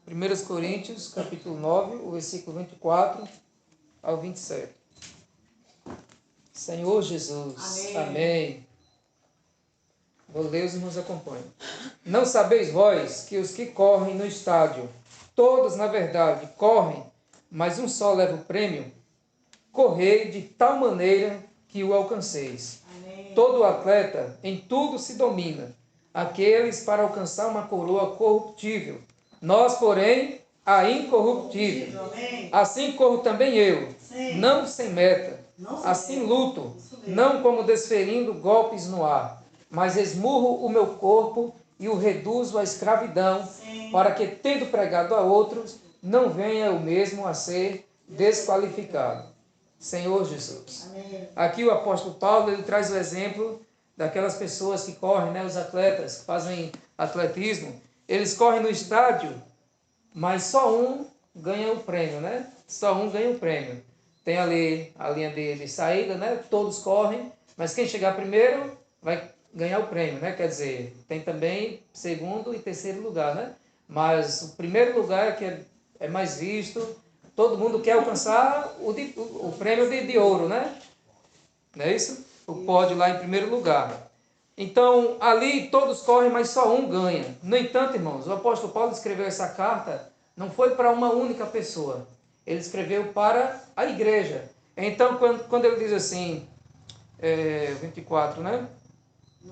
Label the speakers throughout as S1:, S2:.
S1: 1 Coríntios, capítulo 9, o versículo 24 ao 27. Senhor Jesus, amém. Vou ler, os irmãos acompanham. Não sabeis vós que os que correm no estádio, todos na verdade correm, mas um só leva o prêmio? Correi de tal maneira que o alcanceis. Amém. Todo atleta em tudo se domina, aqueles para alcançar uma coroa corruptível. Nós, porém, a incorruptível. Amém. Assim corro também eu, sim, não sem meta. Assim luto, não como desferindo golpes no ar, mas esmurro o meu corpo e o reduzo à escravidão, sim, para que, tendo pregado a outros, não venha eu mesmo a ser desqualificado. Senhor Jesus. Amém. Aqui o apóstolo Paulo ele traz o exemplo daquelas pessoas que correm, né, os atletas que fazem atletismo. Eles correm no estádio, mas só um ganha o prêmio, né? Só um ganha o prêmio. Tem ali a linha de saída, né? Todos correm, mas quem chegar primeiro vai ganhar o prêmio, né? Quer dizer, tem também segundo e terceiro lugar, né? Mas o primeiro lugar é que é mais visto. Todo mundo quer alcançar o prêmio de ouro, né? Não é isso? O pódio lá em primeiro lugar. Então, ali todos correm, mas só um ganha. No entanto, irmãos, o apóstolo Paulo escreveu essa carta, não foi para uma única pessoa. Ele escreveu para a igreja. Então, quando ele diz assim, 24, né?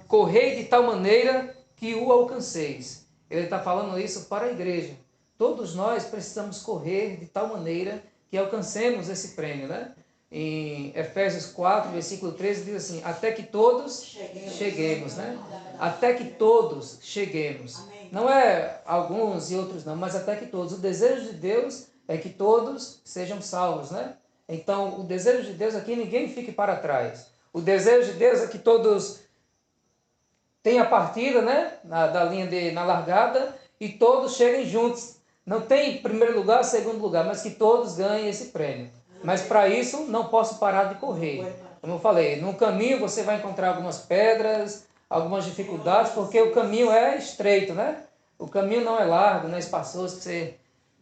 S1: Correi de tal maneira que o alcanceis. Ele está falando isso para a igreja. Todos nós precisamos correr de tal maneira que alcancemos esse prêmio, né? Em Efésios 4, versículo 13, diz assim, até que todos cheguemos, né? Até que todos cheguemos. Amém. Não é alguns e outros não, mas até que todos. O desejo de Deus é que todos sejam salvos, né? Então, o desejo de Deus é que ninguém fique para trás. O desejo de Deus é que todos tenham a partida, né? Da linha na largada e todos cheguem juntos. Não tem primeiro lugar, segundo lugar, mas que todos ganhem esse prêmio. Mas para isso não posso parar de correr. Como eu falei, no caminho você vai encontrar algumas pedras, algumas dificuldades, porque o caminho é estreito, né? O caminho não é largo, não é espaçoso,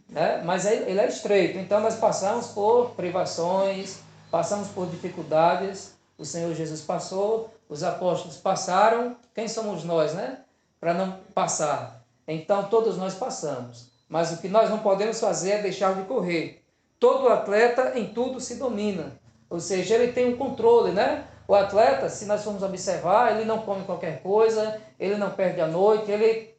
S1: né? Mas ele é estreito. Então nós passamos por privações, passamos por dificuldades. O Senhor Jesus passou, os apóstolos passaram. Quem somos nós, né? Para não passar. Então todos nós passamos. Mas o que nós não podemos fazer é deixar de correr. Todo atleta em tudo se domina. Ou seja, ele tem um controle, né? O atleta, se nós formos observar, ele não come qualquer coisa, ele não perde a noite, ele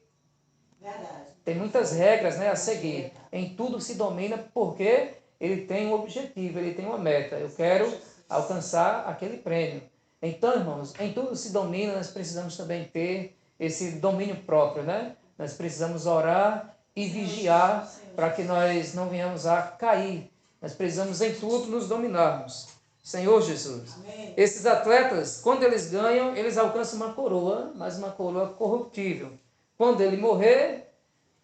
S1: tem muitas regras, né, a seguir. Em tudo se domina porque ele tem um objetivo, ele tem uma meta. Eu quero alcançar aquele prêmio. Então, irmãos, em tudo se domina, nós precisamos também ter esse domínio próprio, né? Nós precisamos orar e vigiar para que nós não venhamos a cair. Nós precisamos em tudo nos dominarmos. Senhor Jesus. Amém. Esses atletas, quando eles ganham, eles alcançam uma coroa, mas uma coroa corruptível. Quando ele morrer,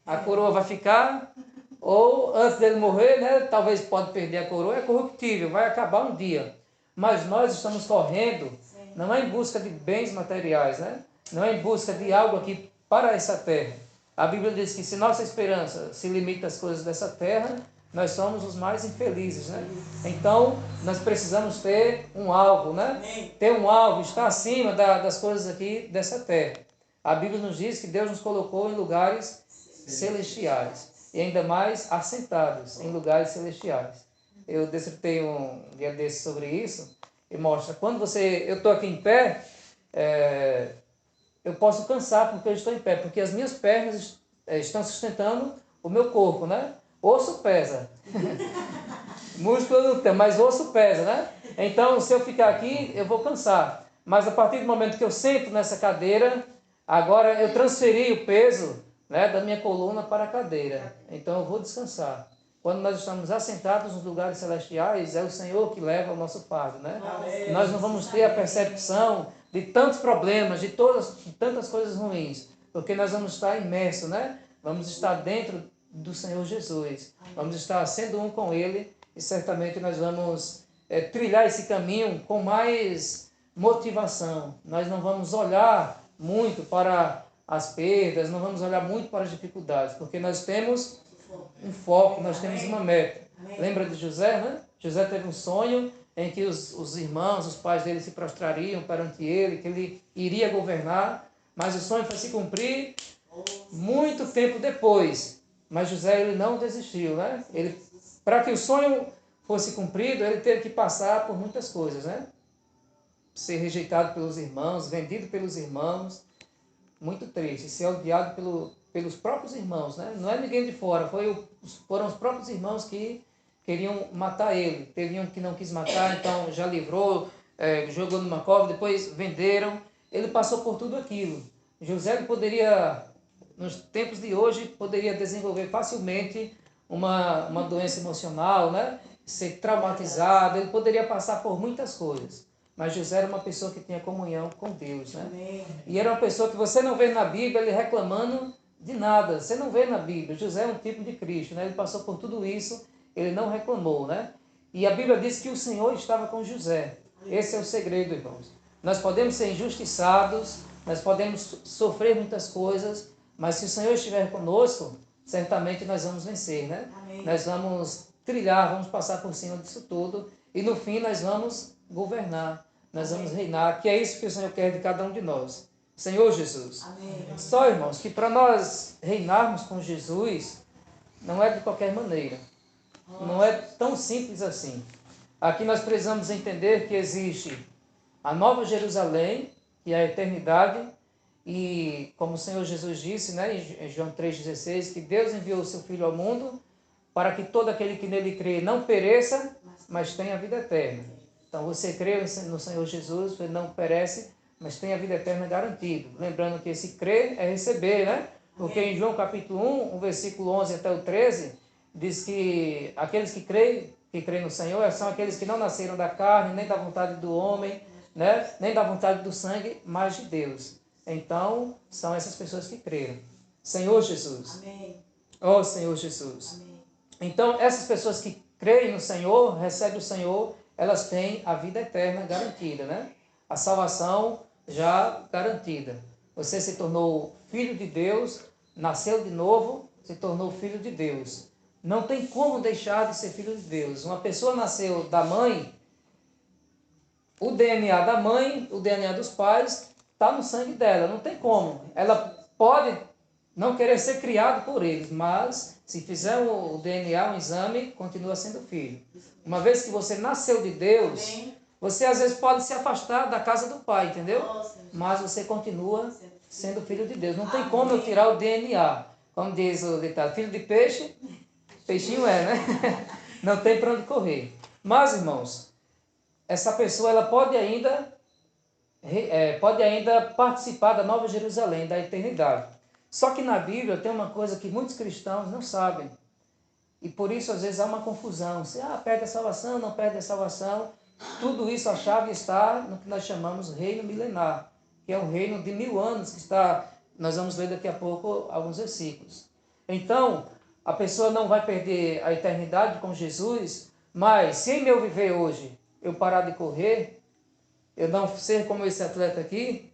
S1: a coroa vai ficar, ou antes dele morrer, né, talvez pode perder a coroa, é corruptível, vai acabar um dia. Mas nós estamos correndo, não é em busca de bens materiais, né? Não é em busca de algo aqui para essa terra. A Bíblia diz que se nossa esperança se limita às coisas dessa terra, nós somos os mais infelizes, né? Então, nós precisamos ter um alvo, né? Ter um alvo, estar acima das coisas aqui dessa terra. A Bíblia nos diz que Deus nos colocou em lugares celestiais e ainda mais assentados em lugares celestiais. Eu decifrei um dia desse sobre isso e mostra, quando eu estou aqui em pé, eu posso cansar porque eu estou em pé, porque as minhas pernas estão sustentando o meu corpo, né? Osso pesa. Músculo não tem, mas osso pesa, né? Então, se eu ficar aqui, eu vou cansar. Mas a partir do momento que eu sento nessa cadeira, agora eu transferi o peso, né, da minha coluna para a cadeira. Então, eu vou descansar. Quando nós estamos assentados nos lugares celestiais, é o Senhor que leva o nosso fardo, né? Amém. Nós não vamos ter a percepção de tantos problemas, de tantas coisas ruins, porque nós vamos estar imersos, né? Vamos estar dentro do Senhor Jesus. Vamos estar sendo um com Ele e certamente nós vamos trilhar esse caminho com mais motivação. Nós não vamos olhar muito para as perdas, não vamos olhar muito para as dificuldades, porque nós temos um foco, nós temos uma meta. Lembra de José, né? José teve um sonho em que os irmãos, os pais dele se prostrariam perante ele, que ele iria governar, mas o sonho foi se cumprir muito tempo depois. Mas José, ele não desistiu, né? Para que o sonho fosse cumprido, ele teve que passar por muitas coisas, né? Ser rejeitado pelos irmãos, vendido pelos irmãos, muito triste, ser odiado pelos próprios irmãos, né? Não é ninguém de fora, foram os próprios irmãos que queriam matar ele. Teve um que não quis matar, então já livrou, jogou numa cova, depois venderam. Ele passou por tudo aquilo. José poderia, nos tempos de hoje, poderia desenvolver facilmente uma doença emocional, né? Ser traumatizado, ele poderia passar por muitas coisas. Mas José era uma pessoa que tinha comunhão com Deus, né? Amém. E era uma pessoa que você não vê na Bíblia ele reclamando de nada. Você não vê na Bíblia. José é um tipo de Cristo, né? Ele passou por tudo isso, ele não reclamou, né? E a Bíblia diz que o Senhor estava com José. Esse é o segredo, irmãos. Nós podemos ser injustiçados, nós podemos sofrer muitas coisas, mas se o Senhor estiver conosco, certamente nós vamos vencer, né? Amém. Nós vamos trilhar, vamos passar por cima disso tudo e no fim nós vamos governar, nós vamos reinar, que é isso que o Senhor quer de cada um de nós. Senhor Jesus. Amém. Só, irmãos, que para nós reinarmos com Jesus, não é de qualquer maneira. Não é tão simples assim. Aqui nós precisamos entender que existe a Nova Jerusalém, que é a eternidade, e como o Senhor Jesus disse, né, em João 3,16, que Deus enviou o seu Filho ao mundo para que todo aquele que nele crê não pereça, mas tenha a vida eterna. Então você crê no Senhor Jesus, você não perece, mas tem a vida eterna garantido. Lembrando que esse crer é receber, né? Porque em João capítulo 1, o versículo 11 até o 13, diz que aqueles que creem no Senhor são aqueles que não nasceram da carne, nem da vontade do homem, né? Nem da vontade do sangue, mas de Deus. Então, são essas pessoas que creram. Senhor Jesus. Amém. Oh, Senhor Jesus. Amém. Então, essas pessoas que creem no Senhor, recebem o Senhor, elas têm a vida eterna garantida, né? A salvação já garantida. Você se tornou filho de Deus, nasceu de novo, se tornou filho de Deus. Não tem como deixar de ser filho de Deus. Uma pessoa nasceu da mãe, o DNA da mãe, o DNA dos pais, está no sangue dela. Não tem como. Ela pode não querer ser criado por eles, mas se fizer o DNA, um exame, continua sendo filho. Uma vez que você nasceu de Deus, você às vezes pode se afastar da casa do pai, entendeu? Mas você continua sendo filho de Deus. Não tem como eu tirar o DNA. Como diz o ditado, filho de peixe, peixinho é, né? Não tem para onde correr. Mas, irmãos, essa pessoa ela pode ainda participar da Nova Jerusalém, da eternidade. Só que na Bíblia tem uma coisa que muitos cristãos não sabem. E por isso, às vezes, há uma confusão. Se perde a salvação, não perde a salvação. Tudo isso, a chave está no que nós chamamos reino milenar, que é um reino de 1000 anos, que está, nós vamos ler daqui a pouco alguns versículos. Então, a pessoa não vai perder a eternidade com Jesus, mas se em meu viver hoje eu parar de correr, eu não ser como esse atleta aqui,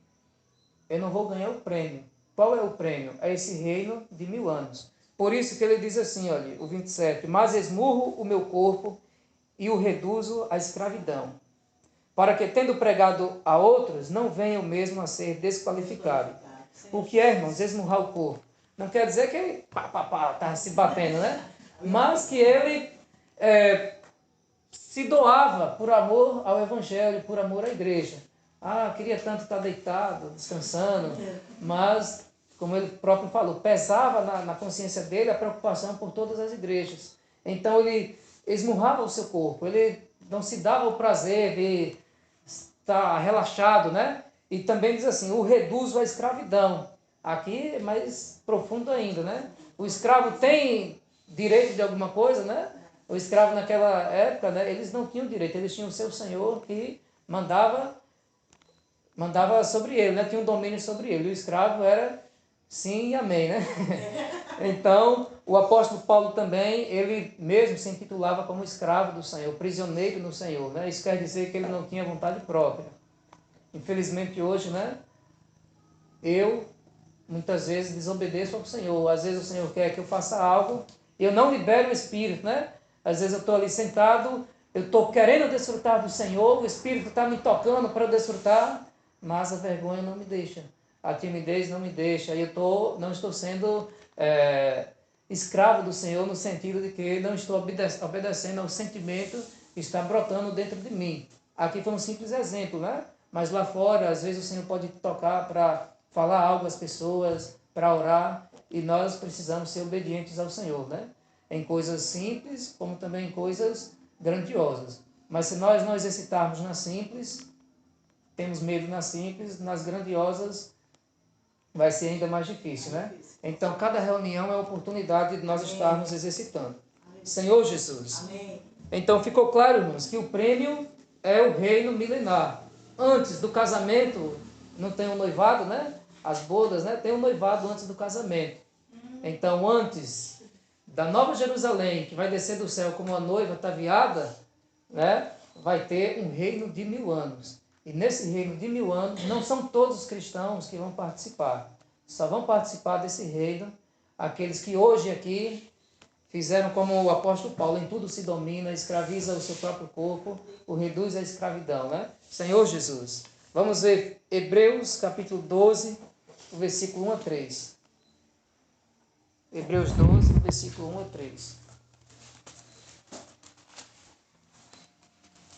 S1: eu não vou ganhar o prêmio. Qual é o prêmio? É esse reino de 1000 anos. Por isso que ele diz assim, olha, o 27, mas esmurro o meu corpo e o reduzo à escravidão, para que, tendo pregado a outros, não venha o mesmo a ser desqualificado. O que é, irmãos, esmurrar o corpo? Não quer dizer que ele está se batendo, né? Mas que ele se doava por amor ao Evangelho, por amor à igreja. Queria tanto estar deitado, descansando, mas, como ele próprio falou, pesava na consciência dele a preocupação por todas as igrejas. Então ele esmurrava o seu corpo, ele não se dava o prazer de estar relaxado, né? E também diz assim, o reduzo à escravidão. Aqui é mais profundo ainda, né? O escravo tem direito de alguma coisa, né? O escravo naquela época, né? Eles não tinham direito, eles tinham o seu senhor que mandava sobre ele, né? Tinha um domínio sobre ele. O escravo era sim e amém, né? Então, o apóstolo Paulo também, ele mesmo se intitulava como escravo do Senhor, prisioneiro no Senhor, né? Isso quer dizer que ele não tinha vontade própria. Infelizmente hoje, né? Eu muitas vezes desobedeço ao Senhor. Às vezes o Senhor quer que eu faça algo Eu não libero o Espírito, né? Às vezes eu estou ali sentado, eu estou querendo desfrutar do Senhor, o Espírito está me tocando para eu desfrutar, mas a vergonha não me deixa, a timidez não me deixa, e não estou sendo escravo do Senhor no sentido de que não estou obedecendo ao sentimento que está brotando dentro de mim. Aqui foi um simples exemplo, né? Mas lá fora, às vezes o Senhor pode tocar para falar algo às pessoas, para orar, e nós precisamos ser obedientes ao Senhor, né? Em coisas simples, como também em coisas grandiosas. Mas se nós não exercitarmos nas simples, temos medo nas simples, nas grandiosas vai ser ainda mais difícil, né? Então, cada reunião é a oportunidade de nós estarmos exercitando. Senhor Jesus. Amém. Então, ficou claro, irmãos, que o prêmio é o reino milenar. Antes do casamento, não tem um noivado, né? As bodas, né? Tem um noivado antes do casamento. Então, antes da Nova Jerusalém, que vai descer do céu como a noiva ataviada, né? Vai ter um reino de 1000 anos. E nesse reino de 1000 anos, não são todos os cristãos que vão participar. Só vão participar desse reino aqueles que hoje aqui fizeram como o apóstolo Paulo, em tudo se domina, escraviza o seu próprio corpo, o reduz à escravidão, né? Senhor Jesus. Vamos ver Hebreus capítulo 12, versículo 1 a 3. Hebreus 12, versículo 1 a 3.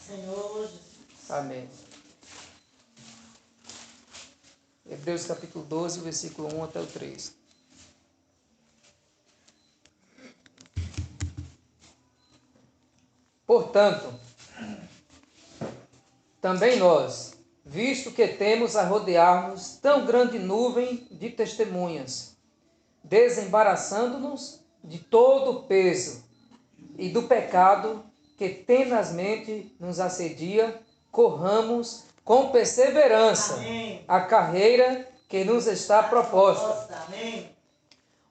S2: Senhor Jesus.
S1: Amém. Hebreus capítulo 12, versículo 1 até o 3. Portanto, também nós, visto que temos a rodear-nos tão grande nuvem de testemunhas, desembaraçando-nos de todo o peso e do pecado que tenazmente nos assedia, corramos com perseverança a carreira que nos está proposta,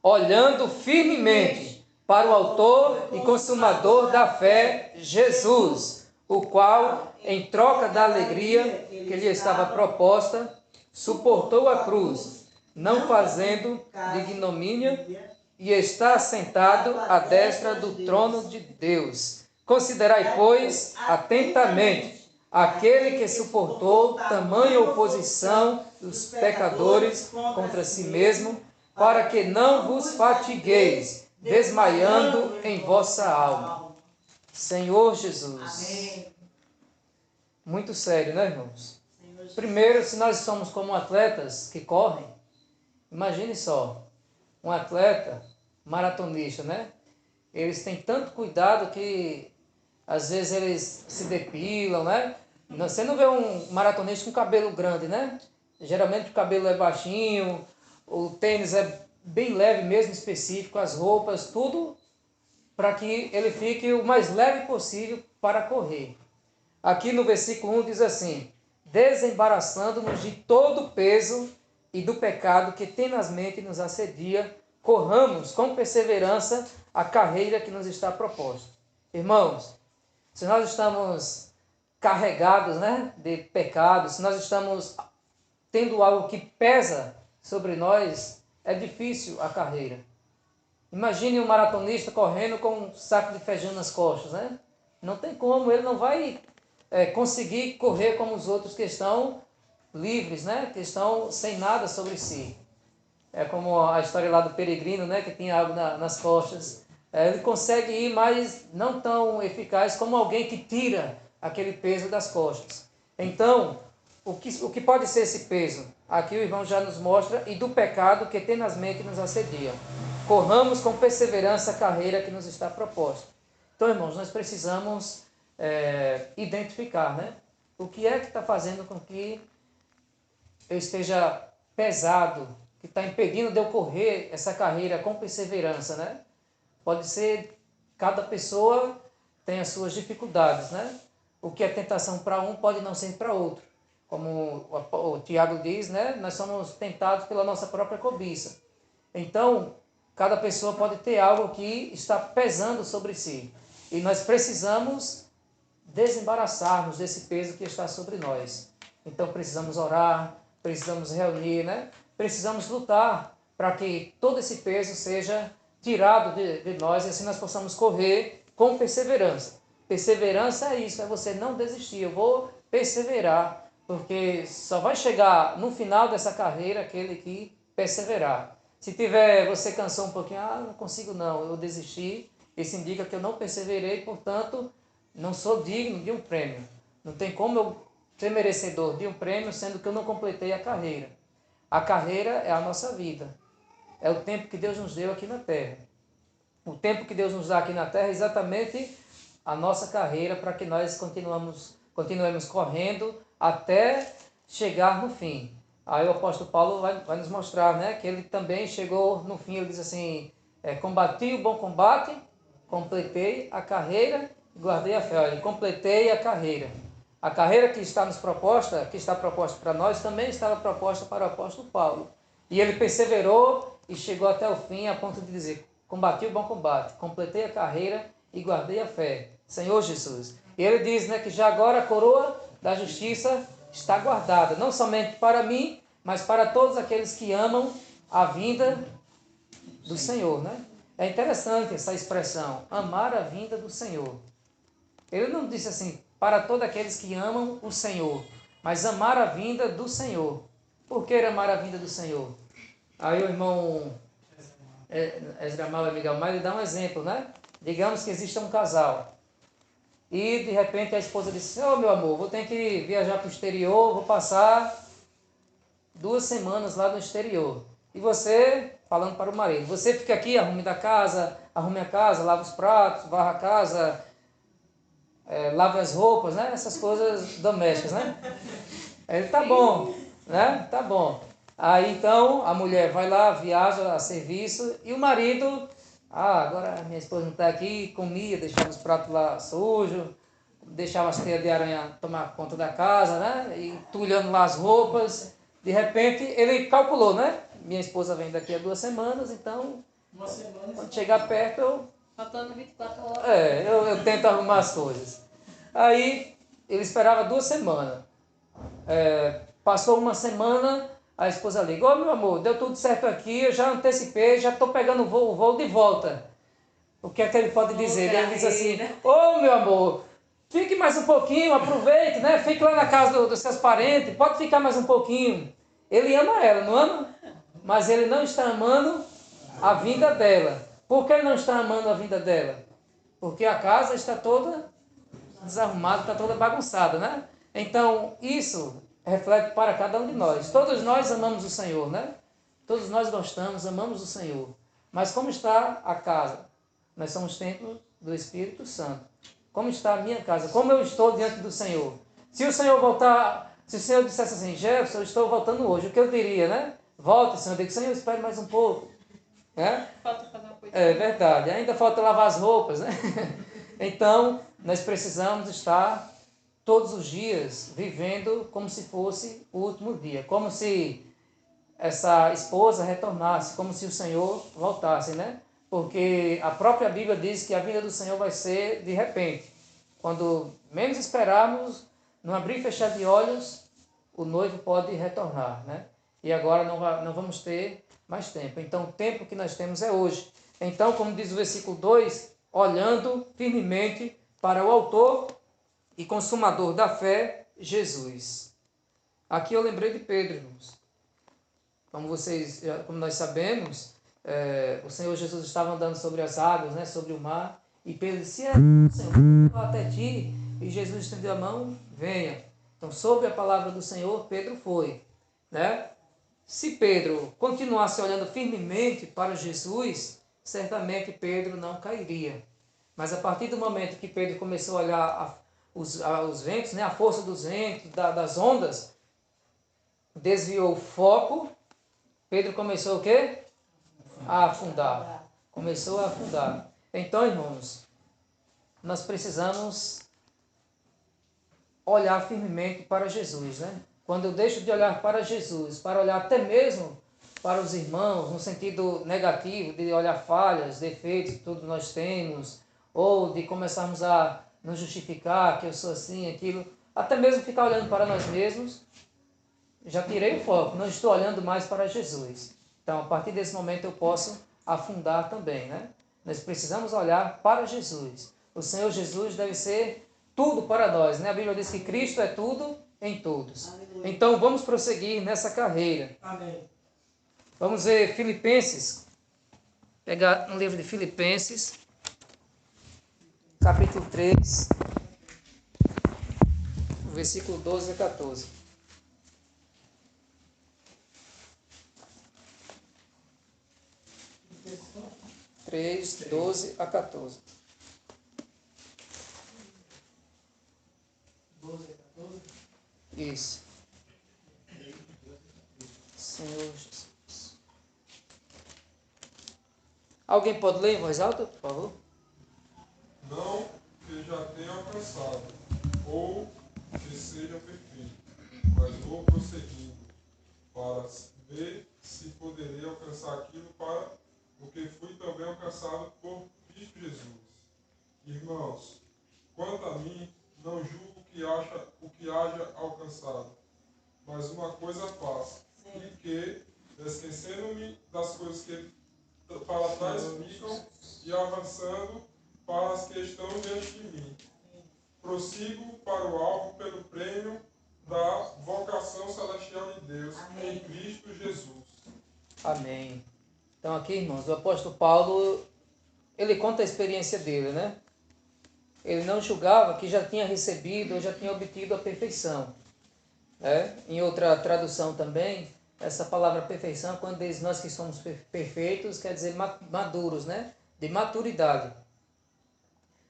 S1: olhando firmemente para o autor e consumador da fé, Jesus, o qual, em troca da alegria que lhe estava proposta, suportou a cruz, não fazendo de ignomínia, e está assentado à destra do trono de Deus. Considerai, pois, atentamente aquele que suportou tamanha oposição dos pecadores contra si mesmo, para que não vos fatigueis, desmaiando em vossa alma. Senhor Jesus.
S2: Amém.
S1: Muito sério, né, irmãos? Primeiro, se nós somos como atletas que correm, imagine só, um atleta maratonista, né? Eles têm tanto cuidado que às vezes eles se depilam, né? Você não vê um maratonista com cabelo grande, né? Geralmente o cabelo é baixinho, o tênis é bem leve mesmo, específico, as roupas, tudo para que ele fique o mais leve possível para correr. Aqui no versículo 1 diz assim: desembaraçando-nos de todo o peso e do pecado que tenazmente nos assedia, corramos com perseverança a carreira que nos está proposta. Irmãos, se nós estamos carregados, né, de pecados, se nós estamos tendo algo que pesa sobre nós, é difícil a carreira. Imagine um maratonista correndo com um saco de feijão nas costas, né? Não tem como, ele não vai conseguir correr como os outros que estão livres, né? Que estão sem nada sobre si. É como a história lá do peregrino, né? Que tinha algo nas costas. Ele consegue ir, mas não tão eficaz como alguém que tira aquele peso das costas. Então, o que pode ser esse peso? Aqui o irmão já nos mostra, e do pecado que tenazmente nos assedia. Corramos com perseverança a carreira que nos está proposta. Então, irmãos, nós precisamos identificar, né? O que é que está fazendo com que eu esteja pesado, que está impedindo de eu correr essa carreira com perseverança, né? Pode ser, cada pessoa tem as suas dificuldades, né? O que é tentação para um pode não ser para outro. Como o Tiago diz, né? Nós somos tentados pela nossa própria cobiça. Então, cada pessoa pode ter algo que está pesando sobre si. E nós precisamos desembaraçarmos desse peso que está sobre nós. Então, precisamos orar, precisamos reunir, né? Precisamos lutar para que todo esse peso seja tirado de nós e assim nós possamos correr com perseverança. Perseverança é isso, é você não desistir. Eu vou perseverar, porque só vai chegar no final dessa carreira aquele que perseverar. Se você cansou um pouquinho, não consigo não, eu desisti, isso indica que eu não perseverei, portanto, não sou digno de um prêmio. Não tem como eu ser merecedor de um prêmio, sendo que eu não completei a carreira. A carreira é a nossa vida. É o tempo que Deus nos deu aqui na Terra. O tempo que Deus nos dá aqui na Terra é exatamente a nossa carreira para que nós continuemos correndo até chegar no fim. Aí o apóstolo Paulo vai nos mostrar, né, que ele também chegou no fim. Ele diz assim, combati o bom combate, completei a carreira e guardei a fé. Olha, completei a carreira. A carreira que está proposta para nós, também estava proposta para o apóstolo Paulo. E ele perseverou e chegou até o fim, a ponto de dizer, combati o bom combate, completei a carreira e guardei a fé. Senhor Jesus. E ele diz, né, que já agora a coroa da justiça está guardada, não somente para mim, mas para todos aqueles que amam a vinda do Senhor, né? É interessante essa expressão, amar a vinda do Senhor. Ele não disse assim, para todos aqueles que amam o Senhor, mas amar a vinda do Senhor. Por que amar a vinda do Senhor? Aí o irmão Ezra Mal e Miguel Maia, ele dá um exemplo, né? Digamos que existe um casal. E de repente a esposa disse, meu amor, vou ter que viajar para o exterior, vou passar 2 semanas lá no exterior. E você, falando para o marido, você fica aqui, arrume a casa, lava os pratos, varra a casa, lave as roupas, né? Essas coisas domésticas, né? Ele, tá bom, né? Tá bom. Aí então a mulher vai lá, viaja a serviço e o marido, agora minha esposa não está aqui, comia, deixava os pratos lá sujos, deixava as teias de aranha tomar conta da casa, né? E entulhando lá as roupas. De repente ele calculou, né? Minha esposa vem daqui a 2 semanas, então quando chegar perto
S2: faltando 24 horas.
S1: eu tento arrumar as coisas. Aí ele esperava 2 semanas. Passou 1 semana, a esposa liga, meu amor, deu tudo certo aqui, eu já antecipei, já estou pegando o voo de volta. O que é que ele pode dizer? Ele diz assim, meu amor, fique mais um pouquinho, aproveite, né? Fique lá na casa dos seus parentes, pode ficar mais um pouquinho. Ele ama ela, não ama? Mas ele não está amando a vinda dela. Por que ele não está amando a vinda dela? Porque a casa está toda desarrumada, está toda bagunçada, né? Então, isso reflete para cada um de nós. Todos nós amamos o Senhor, né? Todos nós gostamos, amamos o Senhor. Mas como está a casa? Nós somos templo do Espírito Santo. Como está a minha casa? Como eu estou diante do Senhor? Se o Senhor voltar, se o Senhor dissesse assim, Jefferson, eu estou voltando hoje, o que eu diria, né? Volte, Senhor. Eu digo, Senhor, espere mais um pouco. Né?
S2: Falta fazer uma coisa.
S1: É verdade. Ainda falta lavar as roupas, né? Então, nós precisamos estar todos os dias vivendo como se fosse o último dia. Como se essa esposa retornasse, como se o Senhor voltasse, né? Porque a própria Bíblia diz que a vinda do Senhor vai ser de repente. Quando menos esperarmos, no abrir e fechar de olhos, o noivo pode retornar, né? E agora não vamos ter mais tempo. Então, o tempo que nós temos é hoje. Então, como diz o versículo 2, olhando firmemente para o autor e consumador da fé, Jesus. Aqui eu lembrei de Pedro, irmãos. Como nós sabemos, o Senhor Jesus estava andando sobre as águas, né, sobre o mar, e Pedro disse, Senhor, vou até ti, e Jesus estendeu a mão, venha. Então, sob a palavra do Senhor, Pedro foi, né? Se Pedro continuasse olhando firmemente para Jesus, certamente Pedro não cairia. Mas a partir do momento que Pedro começou a olhar os ventos, né, a força dos ventos, das ondas, desviou o foco, Pedro começou o quê? A afundar. Começou a afundar. Então, irmãos, nós precisamos olhar firmemente para Jesus, né? Quando eu deixo de olhar para Jesus, para olhar até mesmo para os irmãos, no sentido negativo, de olhar falhas, defeitos que todos nós temos, ou de começarmos a nos justificar que eu sou assim, aquilo, até mesmo ficar olhando para nós mesmos, já tirei o foco, não estou olhando mais para Jesus. Então, a partir desse momento eu posso afundar também, né? Nós precisamos olhar para Jesus. O Senhor Jesus deve ser tudo para nós, né? A Bíblia diz que Cristo é tudo em todos.
S3: Aleluia.
S1: Então vamos prosseguir nessa carreira.
S3: Amém.
S1: Vamos ver Filipenses, pegar um livro de Filipenses, capítulo 3, versículo 12 a 14. Três, 12 a 14.
S3: 12 a 14.
S1: Isso. Senhor Jesus. Alguém pode ler em voz alta, por favor?
S4: Não que já tenha alcançado, ou que seja perfeito, mas vou prosseguindo, para ver se poderei alcançar aquilo para o que fui também alcançado por Cristo Jesus. Irmãos, quanto a mim, não julgo o que haja alcançado, mas uma coisa faço, e que, esquecendo-me das coisas que para trás ficam e avançando para as que estão diante de mim. Prossigo para o alvo pelo prêmio da vocação celestial de Deus em Cristo Jesus.
S1: Amém. Então aqui, irmãos, o apóstolo Paulo, ele conta a experiência dele, né? Ele não julgava que já tinha recebido ou já tinha obtido a perfeição. Né? Em outra tradução também, essa palavra perfeição, quando diz nós que somos perfeitos, quer dizer maduros, né? De maturidade.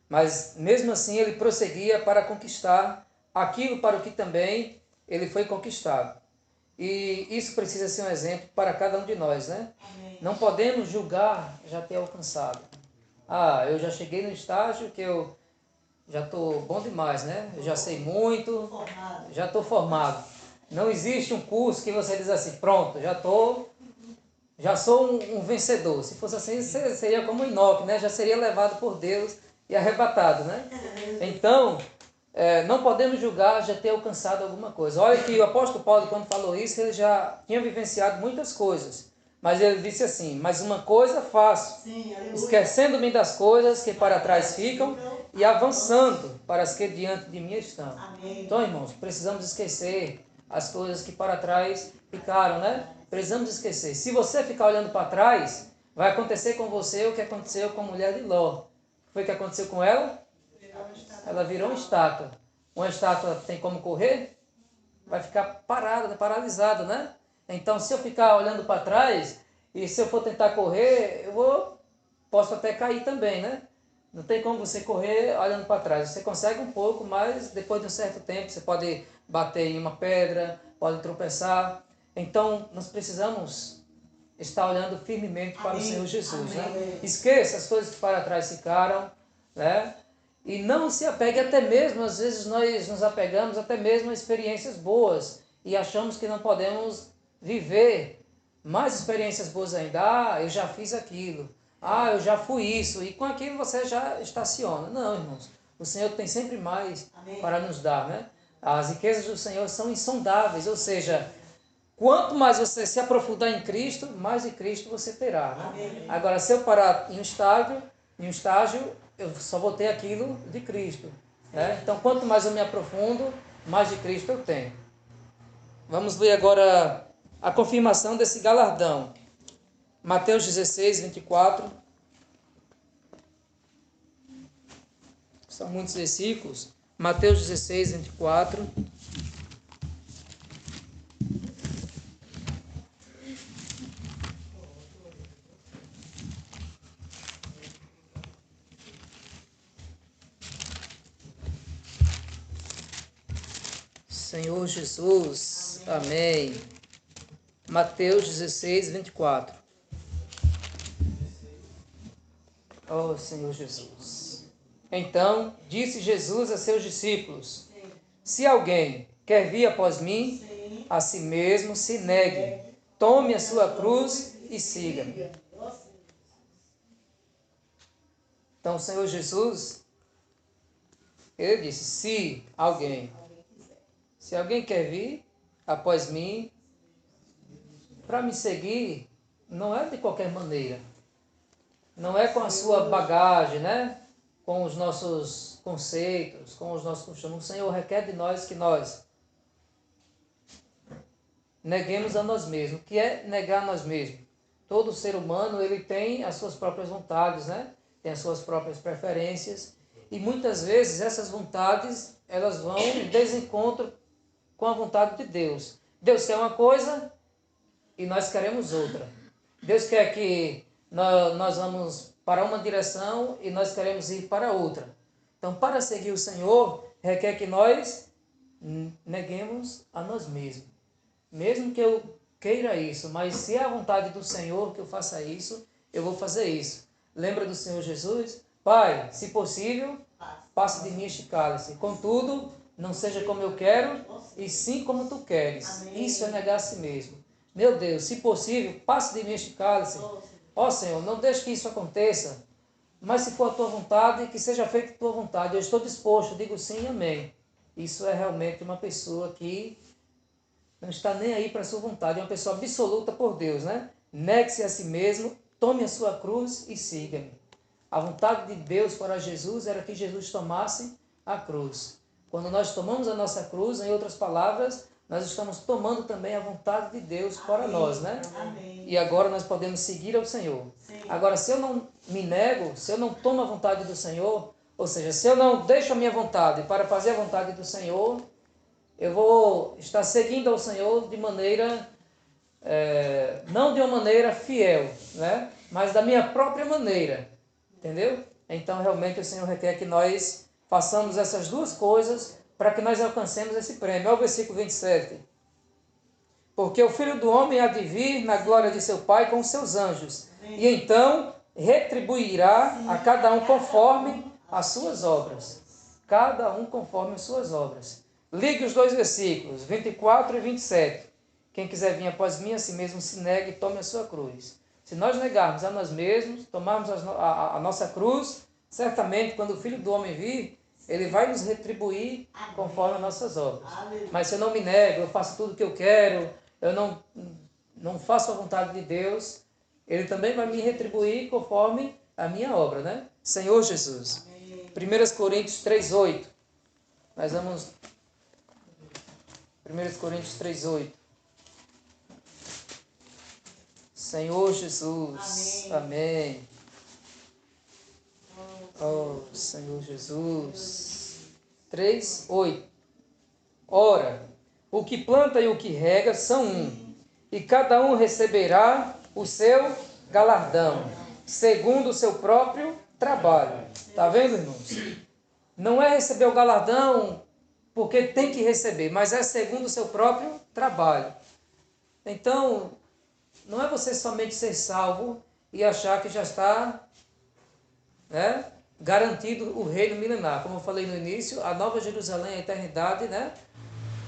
S1: Mas mesmo assim ele prosseguia para conquistar aquilo para o que também ele foi conquistado. E isso precisa ser um exemplo para cada um de nós, né?
S3: Amém.
S1: Não podemos julgar já ter alcançado. Ah, eu já cheguei no estágio que eu já estou bom demais, né? Eu já sei muito,
S3: Formado.
S1: já estou formado. Não existe um curso que você diz assim, pronto, já sou um vencedor. Se fosse assim, seria como Enoque, né? Já seria levado por Deus e arrebatado, né? Então, não podemos julgar já ter alcançado alguma coisa. Olha que o apóstolo Paulo, quando falou isso, ele já tinha vivenciado muitas coisas. Mas ele disse assim, mas uma coisa faço,
S3: Sim, aleluia.
S1: esquecendo-me das coisas que para trás ficam e avançando para as que diante de mim estão.
S3: Amém.
S1: Então, irmãos, precisamos esquecer as coisas que para trás ficaram, né? Precisamos esquecer. Se você ficar olhando para trás, vai acontecer com você o que aconteceu com a mulher de Ló. Foi o que aconteceu com ela? Ela virou uma estátua. Uma estátua tem como correr? Vai ficar parada, paralisada, né? Então, se eu ficar olhando para trás e se eu for tentar correr, posso até cair também, né? Não tem como você correr olhando para trás. Você consegue um pouco, mas depois de um certo tempo você pode bater em uma pedra, pode tropeçar. Então, nós precisamos estar olhando firmemente para o Senhor Jesus, né? Esqueça as coisas que para trás ficaram, né? E não se apegue até mesmo, às vezes nós nos apegamos até mesmo a experiências boas e achamos que não podemos viver mais experiências boas ainda. Ah, eu já fiz aquilo. Ah, eu já fui isso. E com aquilo você já estaciona. Não, irmãos. O Senhor tem sempre mais para nos dar, né? As riquezas do Senhor são insondáveis, ou seja, quanto mais você se aprofundar em Cristo, mais de Cristo você terá, né? Agora, se eu parar em um estágio, eu só vou ter aquilo de Cristo, né? Então, quanto mais eu me aprofundo, mais de Cristo eu tenho. Vamos ler agora a confirmação desse galardão. Mateus 16, 24. São muitos versículos. Mateus 16, 24. Senhor Jesus, amém. Mateus 16, 24. Oh, Senhor Jesus. Então, disse Jesus a seus discípulos, se alguém quer vir após mim, a si mesmo se negue, tome a sua cruz e siga-me. Então, o Senhor Jesus, ele disse, se alguém quer vir após mim, para me seguir, não é de qualquer maneira. não é com a sua bagagem, né? Com os nossos conceitos, com os nossos costumes. O Senhor requer de nós que nós neguemos a nós mesmos. O que é negar a nós mesmos? Todo ser humano, ele tem as suas próprias vontades, né? Tem as suas próprias preferências. E muitas vezes essas vontades, elas vão em desencontro com a vontade de Deus. Deus quer uma coisa e nós queremos outra. Deus quer que nós vamos para uma direção e nós queremos ir para outra. Então, para seguir o Senhor, requer que nós neguemos a nós mesmos. Mesmo que eu queira isso, mas se é a vontade do Senhor que eu faça isso, eu vou fazer isso. Lembra do Senhor Jesus? Pai, se possível, passe de mim este cálice. Contudo, não seja como eu quero, e sim como tu queres. Isso é negar a si mesmo. Meu Deus, se possível, passe de mim este cálice. Ó Senhor, não deixe que isso aconteça, mas se for a tua vontade, que seja feita a tua vontade. Eu estou disposto, digo sim e amém. Isso é realmente uma pessoa que não está nem aí para a sua vontade, é uma pessoa absoluta por Deus, né? Negue-se a si mesmo, tome a sua cruz e siga-me. A vontade de Deus para Jesus era que Jesus tomasse a cruz. Quando nós tomamos a nossa cruz, em outras palavras, nós estamos tomando também a vontade de Deus para nós, né?
S3: Amém.
S1: E agora nós podemos seguir ao Senhor.
S3: Sim.
S1: Agora, se eu não me nego, se eu não tomo a vontade do Senhor, ou seja, se eu não deixo a minha vontade para fazer a vontade do Senhor, eu vou estar seguindo ao Senhor de maneira, não de uma maneira fiel, né? Mas da minha própria maneira, entendeu? Então, realmente, o Senhor requer que nós façamos essas duas coisas para que nós alcancemos esse prêmio. Olha o versículo 27. Porque o Filho do Homem há de vir na glória de seu Pai com os seus anjos, e então retribuirá a cada um conforme as suas obras. Cada um conforme as suas obras. Ligue os dois versículos, 24 e 27. Quem quiser vir após mim, a si mesmo se negue e tome a sua cruz. Se nós negarmos a nós mesmos, tomarmos a nossa cruz, certamente quando o Filho do Homem vir, ele vai nos retribuir conforme as nossas obras. Mas se eu não me nego, eu faço tudo o que eu quero, eu não faço a vontade de Deus, ele também vai me retribuir conforme a minha obra, né? Senhor Jesus. 1 Coríntios 3:8. Nós vamos... 1 Coríntios 3:8. Senhor Jesus. Amém. Oh, Senhor Jesus. 3:8. Ora, o que planta e o que rega são um, e cada um receberá o seu galardão, segundo o seu próprio trabalho. Está vendo, irmãos? Não é receber o galardão porque tem que receber, mas é segundo o seu próprio trabalho. Então, não é você somente ser salvo e achar que já está, né, garantido o reino milenar. Como eu falei no início, a Nova Jerusalém, a eternidade, né?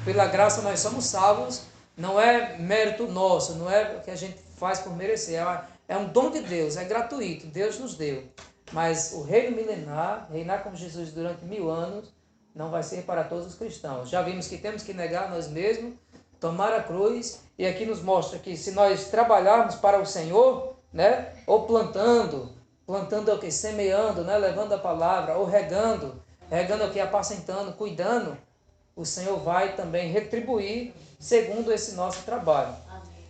S1: Pela graça nós somos salvos, não é mérito nosso, não é o que a gente faz por merecer, é um dom de Deus, é gratuito, Deus nos deu. Mas o reino milenar, reinar com Jesus durante 1000 anos, não vai ser para todos os cristãos. Já vimos que temos que negar nós mesmos, tomar a cruz, e aqui nos mostra que se nós trabalharmos para o Senhor, né, ou plantando é o que? Semeando, né, levando a palavra, ou regando é o que? Apacentando, cuidando, o Senhor vai também retribuir segundo esse nosso trabalho.
S3: Amém.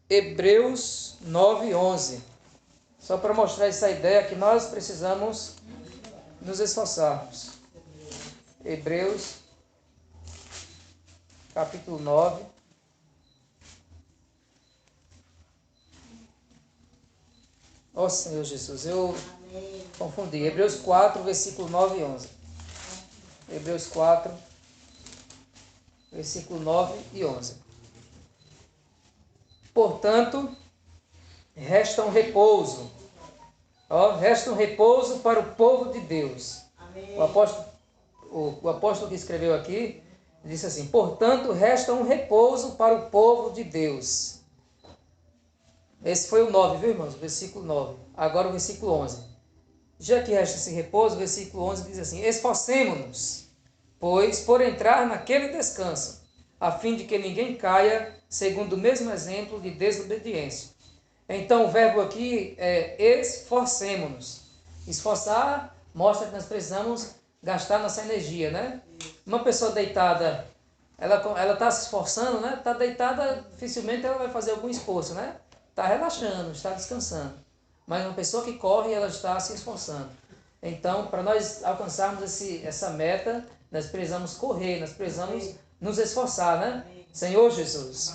S1: Hebreus 9:11. Só para mostrar essa ideia que nós precisamos nos esforçarmos. Hebreus, capítulo 9. Ó Senhor Jesus, eu confundi. Hebreus 4, versículo 9 e 11. Hebreus 4, versículo 9 e 11. Portanto, resta um repouso. Resta um repouso para o povo de Deus.
S3: Amém.
S1: O apóstolo que escreveu aqui disse assim: portanto, resta um repouso para o povo de Deus. Esse foi o 9, viu, irmãos? Versículo 9. Agora o versículo 11. Já que resta esse repouso, o versículo 11 diz assim: esforcemo-nos, pois, por entrar naquele descanso, a fim de que ninguém caia segundo o mesmo exemplo de desobediência. Então o verbo aqui é esforcemo-nos. Esforçar mostra que nós precisamos gastar nossa energia, né? Uma pessoa deitada, ela está se esforçando, né? Está deitada, dificilmente ela vai fazer algum esforço, né? Está relaxando, está descansando. Mas uma pessoa que corre, ela está se esforçando. Então, para nós alcançarmos essa meta, nós precisamos correr, nós precisamos nos esforçar, né? Senhor Jesus.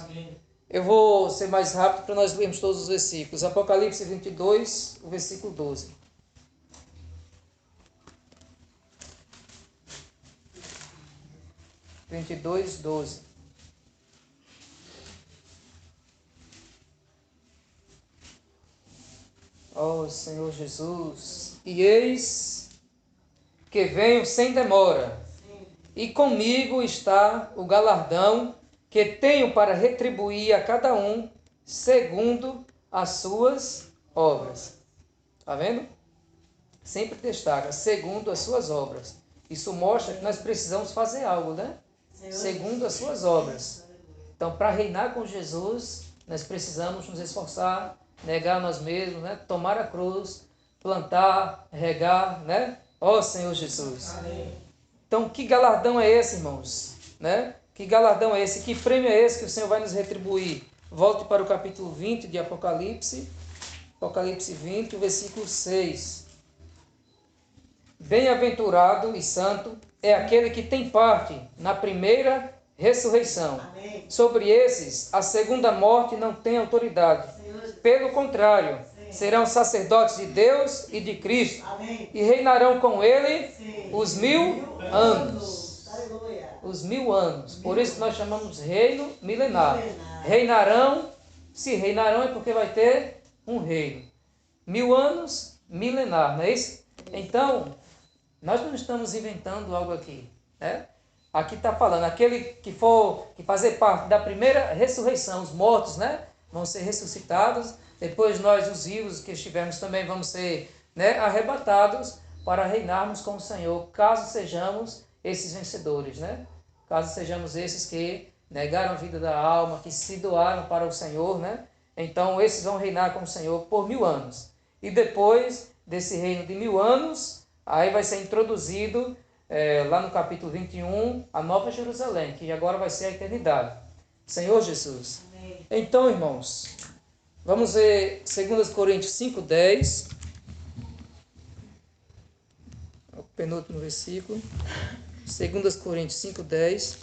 S1: Eu vou ser mais rápido para nós lermos todos os versículos. Apocalipse 22, o versículo 12. Vinte e dois, 12. Ó Senhor Jesus, e eis que venho sem demora, e comigo está o galardão que tenho para retribuir a cada um segundo as suas obras. Está vendo? Sempre destaca, segundo as suas obras. Isso mostra que nós precisamos fazer algo, né? Segundo as suas obras. Então, para reinar com Jesus, nós precisamos nos esforçar, negar nós mesmos, né? Tomar a cruz, plantar, regar, né? Ó Senhor Jesus. Amém. Então, que galardão é esse, irmãos? Né? Que galardão é esse? Que prêmio é esse que o Senhor vai nos retribuir? Volte para o capítulo 20 de Apocalipse. Apocalipse 20, o versículo 6. Bem-aventurado e santo é aquele que tem parte na primeira ressurreição. Amém. Sobre esses, a segunda morte não tem autoridade. Pelo contrário, serão sacerdotes de Deus e de Cristo. Amém. E reinarão com ele os 1000 anos. Os 1000 anos. Por isso que nós chamamos reino milenar. Reinarão, se reinarão é porque vai ter um reino. 1000 anos, milenar, não é isso? Então, nós não estamos inventando algo aqui, né? Aqui está falando, aquele que fazer parte da primeira ressurreição, os mortos, né? Vão ser ressuscitados, depois nós, os vivos que estivermos também, vamos ser, né, arrebatados para reinarmos com o Senhor, caso sejamos esses vencedores, né? Caso sejamos esses que negaram a vida da alma, que se doaram para o Senhor, né? Então, esses vão reinar com o Senhor por 1000 anos. E depois desse reino de 1000 anos, aí vai ser introduzido, lá no capítulo 21, a Nova Jerusalém, que agora vai ser a eternidade. Senhor Jesus. Amém. Então, irmãos, vamos ver 2 Coríntios 5:10. O penúltimo versículo. 2 Coríntios 5:10.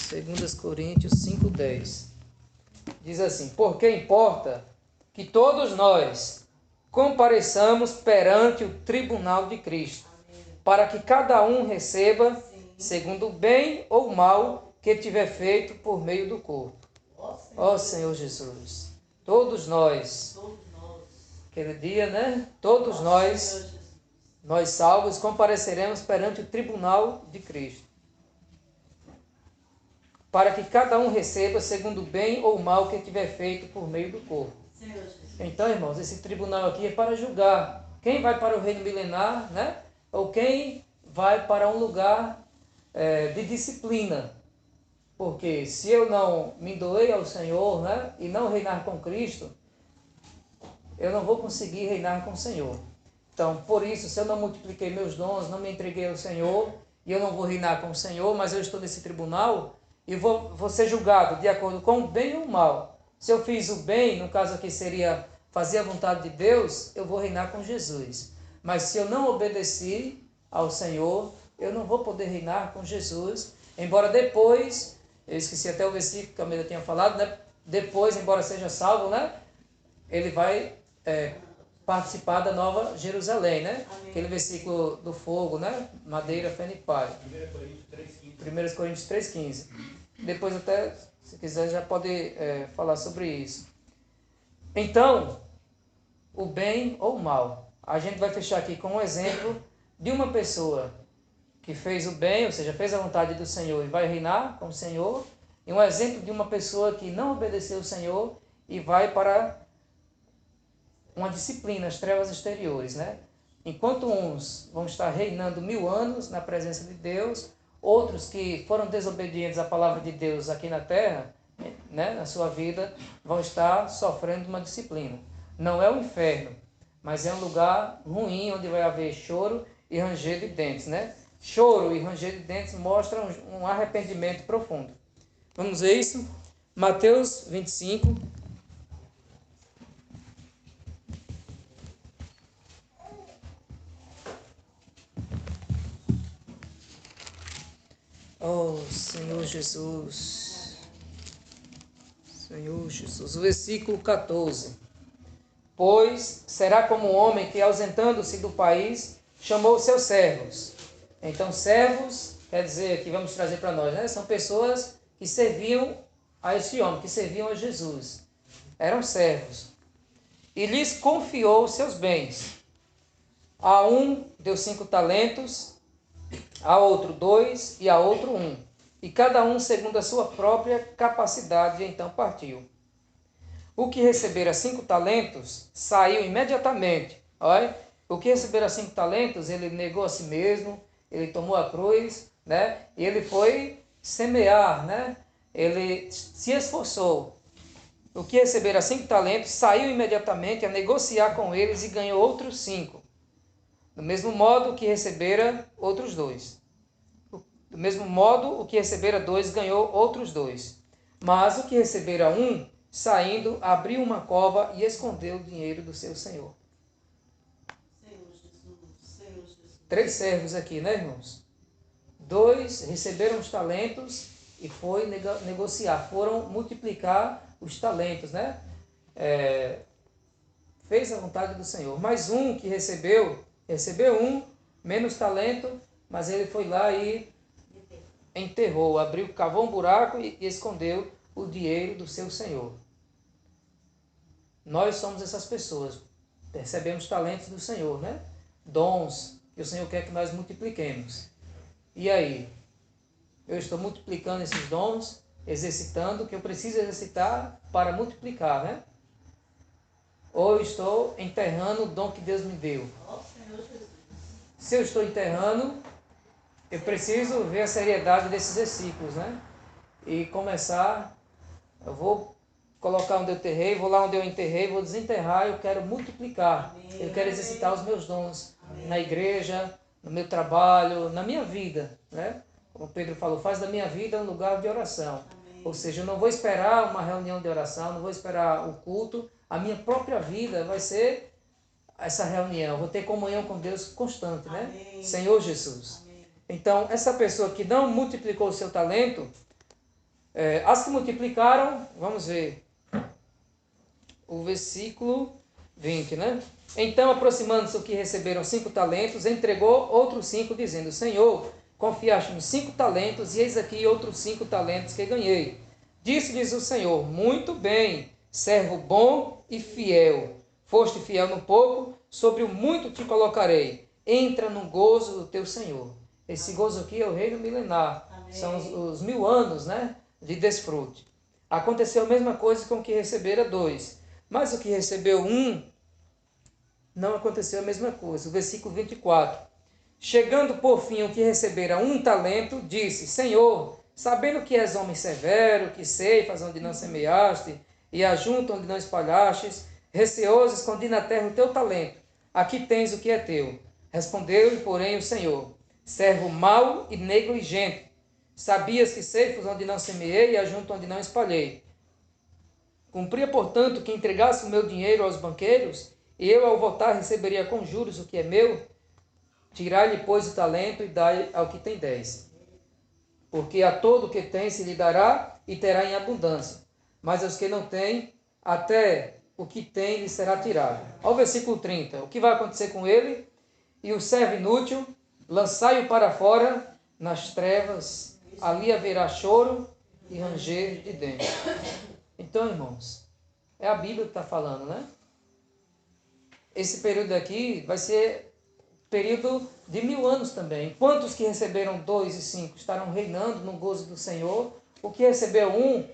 S1: Segundas Coríntios 5:10. Diz assim: porque importa que todos nós compareçamos perante o tribunal de Cristo, para que cada um receba segundo o bem ou o mal que tiver feito por meio do corpo. Ó Senhor Jesus, todos nós, aquele dia, né? Todos nós salvos, compareceremos perante o tribunal de Cristo, para que cada um receba segundo o bem ou o mal que tiver feito por meio do corpo. Então, irmãos, esse tribunal aqui é para julgar quem vai para o reino milenar, né? Ou quem vai para um lugar de disciplina. Porque se eu não me doei ao Senhor, né, e não reinar com Cristo, eu não vou conseguir reinar com o Senhor. Então, por isso, se eu não multipliquei meus dons, não me entreguei ao Senhor, e eu não vou reinar com o Senhor, mas eu estou nesse tribunal, e vou ser julgado de acordo com o bem ou o mal. Se eu fiz o bem, no caso aqui seria fazer a vontade de Deus, eu vou reinar com Jesus. Mas se eu não obedeci ao Senhor, eu não vou poder reinar com Jesus, embora depois, eu esqueci até o versículo que a Camila tinha falado, né? Depois, embora seja salvo, né? Ele vai participar da Nova Jerusalém, né? Amém. Aquele versículo do fogo, né? Madeira, feno e palha. 1 Coríntios 3,15. Depois até, se quiser, já pode falar sobre isso. Então, o bem ou o mal. A gente vai fechar aqui com um exemplo de uma pessoa que fez o bem, ou seja, fez a vontade do Senhor e vai reinar com o Senhor, e um exemplo de uma pessoa que não obedeceu o Senhor e vai para uma disciplina, as trevas exteriores, né? Enquanto uns vão estar reinando 1000 anos na presença de Deus, outros que foram desobedientes à palavra de Deus aqui na terra, né, na sua vida, vão estar sofrendo uma disciplina. Não é o inferno, mas é um lugar ruim onde vai haver choro e ranger de dentes, né? Choro e ranger de dentes mostram um arrependimento profundo. Vamos ver isso? Mateus 25. Oh, Senhor Jesus. Senhor Jesus. O versículo 14. Pois será como um homem que, ausentando-se do país, chamou seus servos. Então, servos, quer dizer, que vamos trazer para nós, né? São pessoas que serviam a este homem, que serviam a Jesus. Eram servos. E lhes confiou seus bens. A um deu 5 talentos, a outro 2 e a outro 1. E cada um segundo a sua própria capacidade, e então partiu. O que recebera 5 talentos saiu imediatamente. Olha, o que recebera 5 talentos, ele negou a si mesmo, ele tomou a cruz, né? E ele foi semear, né? Ele se esforçou. O que recebera 5 talentos saiu imediatamente a negociar com eles e ganhou outros 5. Do mesmo modo, o que recebera outros 2. Do mesmo modo, o que recebera 2 ganhou outros 2. Mas o que recebera 1, saindo, abriu uma cova e escondeu o dinheiro do seu senhor.
S3: Senhor Jesus.
S1: 3 servos aqui, né, irmãos? 2 receberam os talentos e foi negociar. Foram multiplicar os talentos, né? Fez a vontade do Senhor. Mas um que recebeu 1, menos talento, mas ele foi lá e enterrou, abriu, cavou um buraco e escondeu o dinheiro do seu senhor. Nós somos essas pessoas. Recebemos talentos do Senhor, né? Dons que o Senhor quer que nós multipliquemos. E aí? Eu estou multiplicando esses dons, exercitando o que eu preciso exercitar para multiplicar, né? Ou eu estou enterrando o dom que Deus me deu? Se eu estou enterrando, eu preciso ver a seriedade desses versículos, né? E começar, eu vou colocar onde eu enterrei, vou lá onde eu enterrei, vou desenterrar, eu quero multiplicar. Amém. Eu quero exercitar os meus dons. Amém. Na igreja, no meu trabalho, na minha vida, né? Como Pedro falou, faz da minha vida um lugar de oração. Amém. Ou seja, eu não vou esperar uma reunião de oração, não vou esperar o culto, a minha própria vida vai ser essa reunião, vou ter comunhão com Deus constante, né? Amém. Senhor Jesus. Amém. Então, essa pessoa que não multiplicou o seu talento, as que multiplicaram, vamos ver, o versículo 20, né? Então, aproximando-se o que receberam 5 talentos, entregou outros 5, dizendo, Senhor, confiaste-me 5 talentos, e eis aqui outros 5 talentos que ganhei. Disse-lhes o Senhor, muito bem, servo bom e fiel. Foste fiel no pouco, sobre o muito te colocarei. Entra no gozo do teu Senhor. Esse gozo aqui é o reino milenar. Amém. São os 1000 anos, né, de desfrute. Aconteceu a mesma coisa com o que recebera 2. Mas o que recebeu 1, não aconteceu a mesma coisa. O versículo 24. Chegando por fim o que recebera 1 talento, disse, Senhor, sabendo que és homem severo, que ceifas onde não semeaste, e ajunta onde não espalhastes, receoso escondi na terra o teu talento. Aqui tens o que é teu. Respondeu-lhe, porém, o Senhor, servo mau e negligente. Sabias que ceifas onde não semeei e ajunto onde não espalhei. Cumpria, portanto, que entregasse o meu dinheiro aos banqueiros, e eu, ao voltar, receberia com juros o que é meu. Tirai-lhe, pois, o talento e dai ao que tem 10. Porque a todo o que tem se lhe dará e terá em abundância. Mas aos que não têm, até o que tem lhe será tirado. Ao versículo 30. O que vai acontecer com ele? E o servo inútil, lançai-o para fora nas trevas, ali haverá choro e ranger de dentes. Então, irmãos, é a Bíblia que está falando, né? Esse período aqui vai ser período de 1000 anos também. Enquanto os que receberam 2 e 5 estarão reinando no gozo do Senhor, o que recebeu 1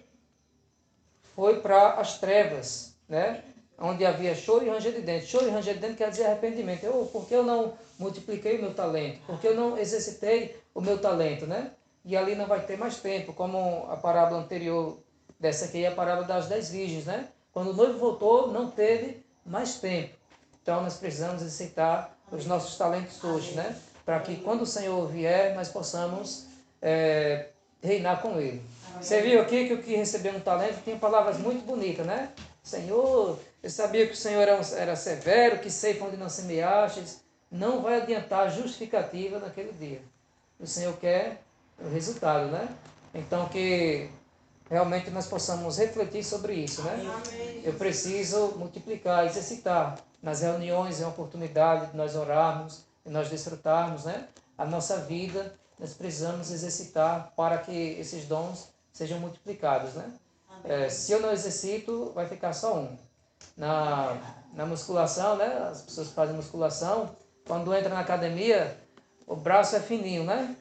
S1: foi para as trevas, né? Onde havia choro e ranger de dentes. Choro e ranger de dentes quer dizer arrependimento. Por que eu não multipliquei o meu talento? Por que eu não exercitei o meu talento, né? e ali não vai ter mais tempo, como a parábola anterior dessa aqui é a parábola das 10 virgens, né? Quando o noivo voltou, não teve mais tempo. Então nós precisamos exercitar os nossos talentos hoje, né? Para que quando o Senhor vier, nós possamos reinar com Ele. Você viu aqui que o que recebeu um talento tinha palavras muito bonitas, né? Senhor, eu sabia que o Senhor era severo, que ceifa onde não semeastes. Não vai adiantar a justificativa naquele dia. O Senhor quer o resultado, né? Então que realmente nós possamos refletir sobre isso, né? Eu preciso multiplicar, exercitar. Nas reuniões é uma oportunidade de nós orarmos, de nós desfrutarmos, né? A nossa vida, nós precisamos exercitar para que esses dons sejam multiplicados, né? Se eu não exercito, vai ficar só um. Na musculação, né? As pessoas que fazem musculação, quando entra na academia, o braço é fininho, né?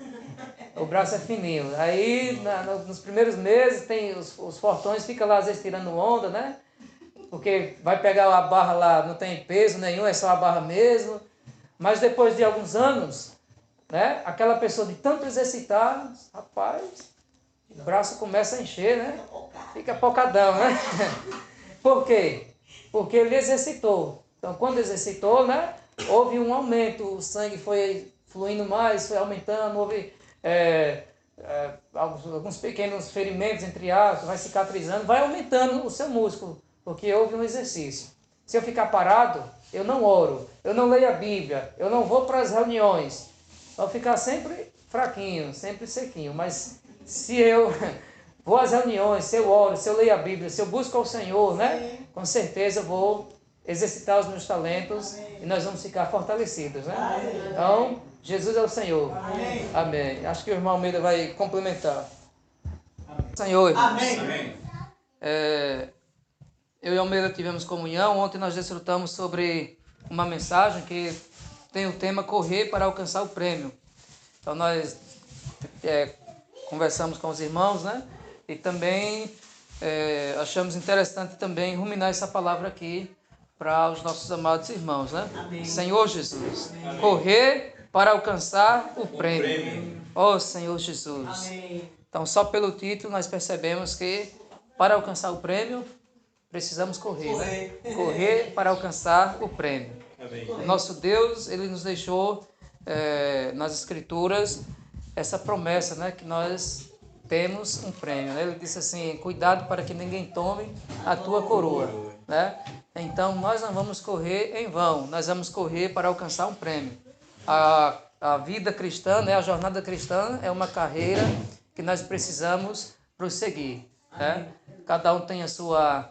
S1: O braço é fininho. Aí, nos primeiros meses, tem os fortões ficam lá, às vezes, tirando onda, né? Porque vai pegar a barra lá, não tem peso nenhum, é só a barra mesmo. Mas depois de alguns anos, né? Aquela pessoa de tanto exercitar, rapaz, o braço começa a encher, né? Fica pocadão, né? Por quê? Porque ele exercitou. Então, quando exercitou, né? Houve um aumento, o sangue foi fluindo mais, foi aumentando, houve alguns pequenos ferimentos, entre aspas, vai cicatrizando, vai aumentando o seu músculo, porque houve um exercício. Se eu ficar parado, eu não oro, eu não leio a Bíblia, eu não vou para as reuniões, vou ficar sempre fraquinho, sempre sequinho. Mas se eu vou às reuniões, se eu oro, se eu leio a Bíblia, se eu busco ao Senhor, né? Com certeza eu vou exercitar os meus talentos e nós vamos ficar fortalecidos, né? Então, Jesus é o Senhor. Amém. Acho que o irmão Almeida vai complementar. Senhor, irmãos.
S5: Amém.
S1: Eu e Almeida tivemos comunhão. Ontem nós desfrutamos sobre uma mensagem que tem o tema correr para alcançar o prêmio. Então nós conversamos com os irmãos, né? E também achamos interessante também ruminar essa palavra aqui para os nossos amados irmãos, né? Amém. Senhor Jesus, amém. Correr para alcançar o prêmio. Oh, Senhor Jesus. Amém. Então, só pelo título nós percebemos que para alcançar o prêmio, precisamos correr, né? Correr para alcançar o prêmio. Amém. O nosso Deus, Ele nos deixou nas Escrituras essa promessa, né? Que nós temos um prêmio, né? Ele disse assim, cuidado para que ninguém tome a tua coroa, né? Então, nós não vamos correr em vão, nós vamos correr para alcançar um prêmio. A vida cristã, né, a jornada cristã é uma carreira que nós precisamos prosseguir, né? Cada um tem a sua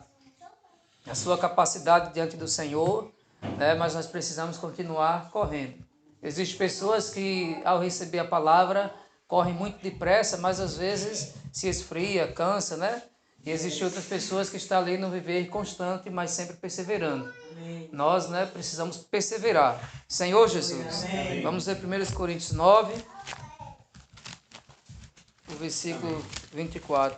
S1: capacidade diante do Senhor, né? Mas nós precisamos continuar correndo. Existem pessoas que, ao receber a palavra, correm muito depressa, mas às vezes se esfria, cansa, né? E existem outras pessoas que estão ali no viver constante, mas sempre perseverando. Amém. Nós, né, precisamos perseverar. Senhor Jesus, amém. Vamos ler 1 Coríntios 9, o versículo 24.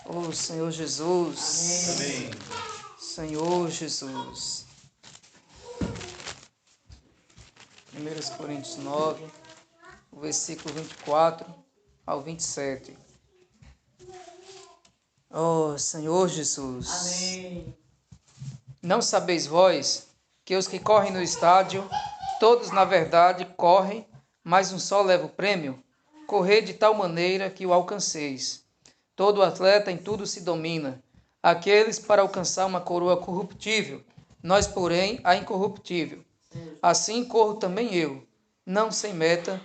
S1: Oh, Senhor Jesus. Amém. Senhor Jesus. 1 Coríntios 9, o versículo 24 ao 27. Oh, Senhor Jesus. Amém. Não sabeis vós que os que correm no estádio, todos na verdade correm, mas um só leva o prêmio? Correi de tal maneira que o alcanceis. Todo atleta em tudo se domina. Aqueles para alcançar uma coroa corruptível, nós, porém, a incorruptível. Assim corro também eu, não sem meta,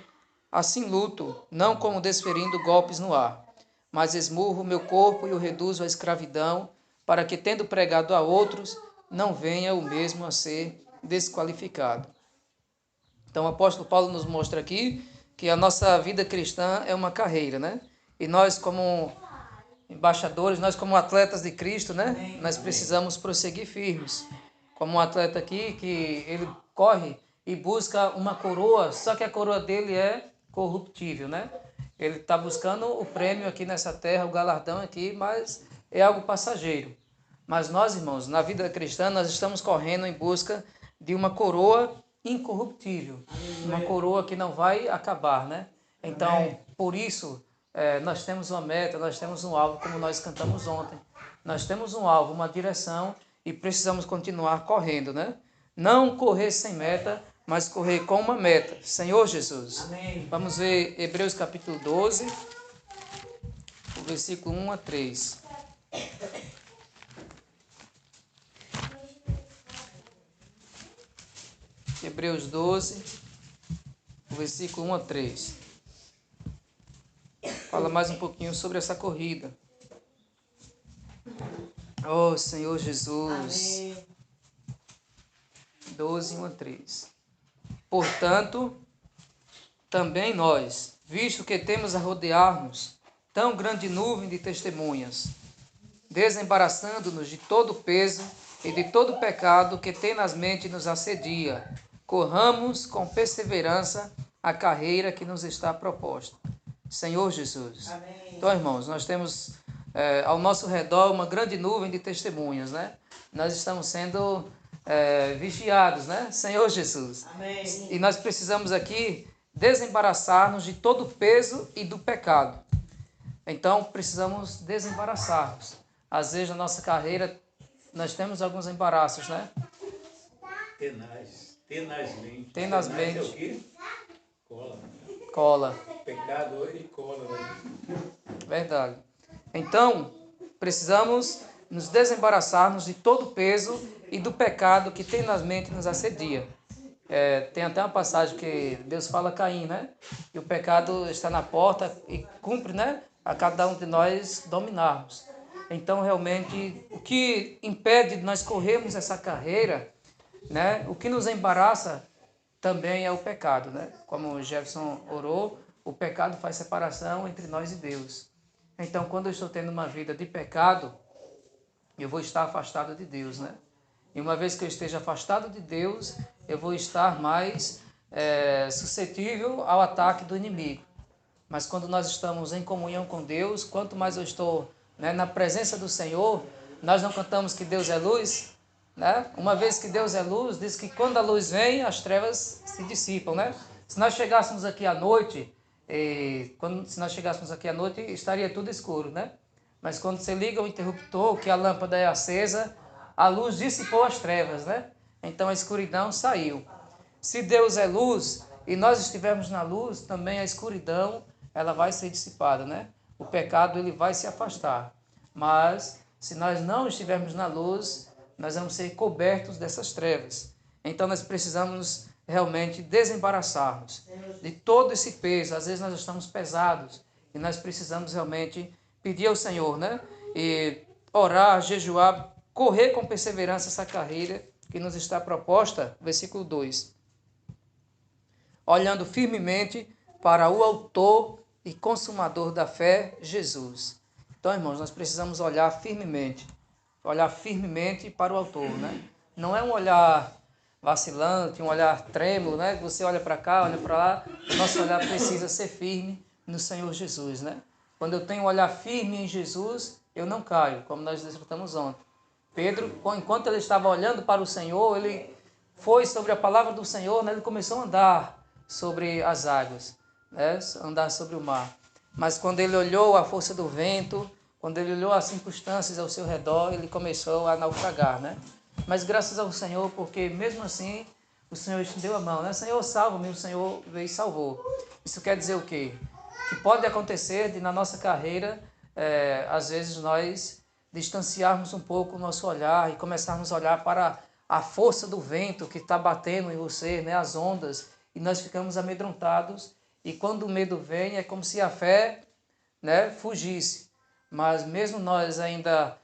S1: assim luto, não como desferindo golpes no ar. Mas esmurro o meu corpo e o reduzo à escravidão, para que, tendo pregado a outros, não venha o mesmo a ser desqualificado. Então, o apóstolo Paulo nos mostra aqui que a nossa vida cristã é uma carreira, né? E nós, como embaixadores, nós, como atletas de Cristo, né? Nós precisamos prosseguir firmes. Como um atleta aqui, que ele corre e busca uma coroa, só que a coroa dele é corruptível, né? Ele está buscando o prêmio aqui nessa terra, o galardão aqui, mas é algo passageiro. Mas nós, irmãos, na vida cristã, nós estamos correndo em busca de uma coroa incorruptível. Uma coroa que não vai acabar, né? Então, por isso nós temos uma meta, nós temos um alvo, como nós cantamos ontem. Nós temos um alvo, uma direção e precisamos continuar correndo, né? Não correr sem meta, mas correr com uma meta. Senhor Jesus.
S3: Amém.
S1: Vamos ver Hebreus capítulo 12, o versículo 1 a 3. Hebreus 12, o versículo 1 a 3. Fala mais um pouquinho sobre essa corrida. Oh, Senhor Jesus.
S3: Amém.
S1: 12, 1 a 3. Portanto, também nós, visto que temos a rodear-nos tão grande nuvem de testemunhas, desembaraçando-nos de todo o peso e de todo o pecado que tenazmente nos assedia, corramos com perseverança a carreira que nos está proposta. Senhor Jesus.
S3: Amém.
S1: Então, irmãos, nós temos ao nosso redor uma grande nuvem de testemunhas, né? Nós estamos sendo vigiados, né? Senhor Jesus.
S3: Amém.
S1: E nós precisamos aqui desembaraçar-nos de todo o peso e do pecado. Então, precisamos desembaraçar-nos. Às vezes, na nossa carreira, nós temos alguns embaraços, né?
S5: Tenazmente.
S1: Tenazmente.
S5: É o quê? Cola.
S1: Cola.
S5: Pecado e cola, né?
S1: Verdade. Então, precisamos nos desembaraçar-nos de todo o peso e do pecado que tenazmente nos assedia. Tem até uma passagem que Deus fala a Caim, né? E o pecado está na porta e cumpre, né? A cada um de nós dominarmos. Então, realmente, o que impede de nós corrermos essa carreira, né? O que nos embaraça também é o pecado, né? Como o Jefferson orou, o pecado faz separação entre nós e Deus. Então, quando eu estou tendo uma vida de pecado, eu vou estar afastado de Deus, né? E uma vez que eu esteja afastado de Deus, eu vou estar mais suscetível ao ataque do inimigo. Mas quando nós estamos em comunhão com Deus, quanto mais eu estou, né, na presença do Senhor, nós não cantamos que Deus é luz, né? Uma vez que Deus é luz, diz que quando a luz vem, as trevas se dissipam, né? Se nós chegássemos aqui à noite, estaria tudo escuro, né? Mas quando você liga o interruptor, que a lâmpada é acesa, a luz dissipou as trevas, né? Então a escuridão saiu. Se Deus é luz e nós estivermos na luz, também a escuridão ela vai ser dissipada, né? O pecado ele vai se afastar. Mas se nós não estivermos na luz, nós vamos ser cobertos dessas trevas. Então nós precisamos realmente desembaraçarmos de todo esse peso. Às vezes nós estamos pesados e nós precisamos realmente pedir ao Senhor, né? E orar, jejuar, correr com perseverança essa carreira que nos está proposta. Versículo 2. Olhando firmemente para o autor e consumador da fé, Jesus. Então, irmãos, nós precisamos olhar firmemente para o autor, né? Não é um olhar vacilante, um olhar trêmulo, né? Você olha para cá, olha para lá. O nosso olhar precisa ser firme no Senhor Jesus, né? Quando eu tenho um olhar firme em Jesus, eu não caio, como nós desfrutamos ontem. Pedro, enquanto ele estava olhando para o Senhor, ele foi sobre a palavra do Senhor, né? Ele começou a andar sobre as águas, né? Andar sobre o mar. Mas quando ele olhou a força do vento, quando ele olhou as circunstâncias ao seu redor, ele começou a naufragar, né? Mas graças ao Senhor, porque mesmo assim, o Senhor estendeu a mão, né? Senhor, salva-me, o Senhor veio e salvou. Isso quer dizer o quê? Que pode acontecer de na nossa carreira, às vezes nós distanciarmos um pouco o nosso olhar e começarmos a olhar para a força do vento que está batendo em você, né? As ondas, e nós ficamos amedrontados. E quando o medo vem, é como se a fé, né, fugisse. Mas mesmo nós ainda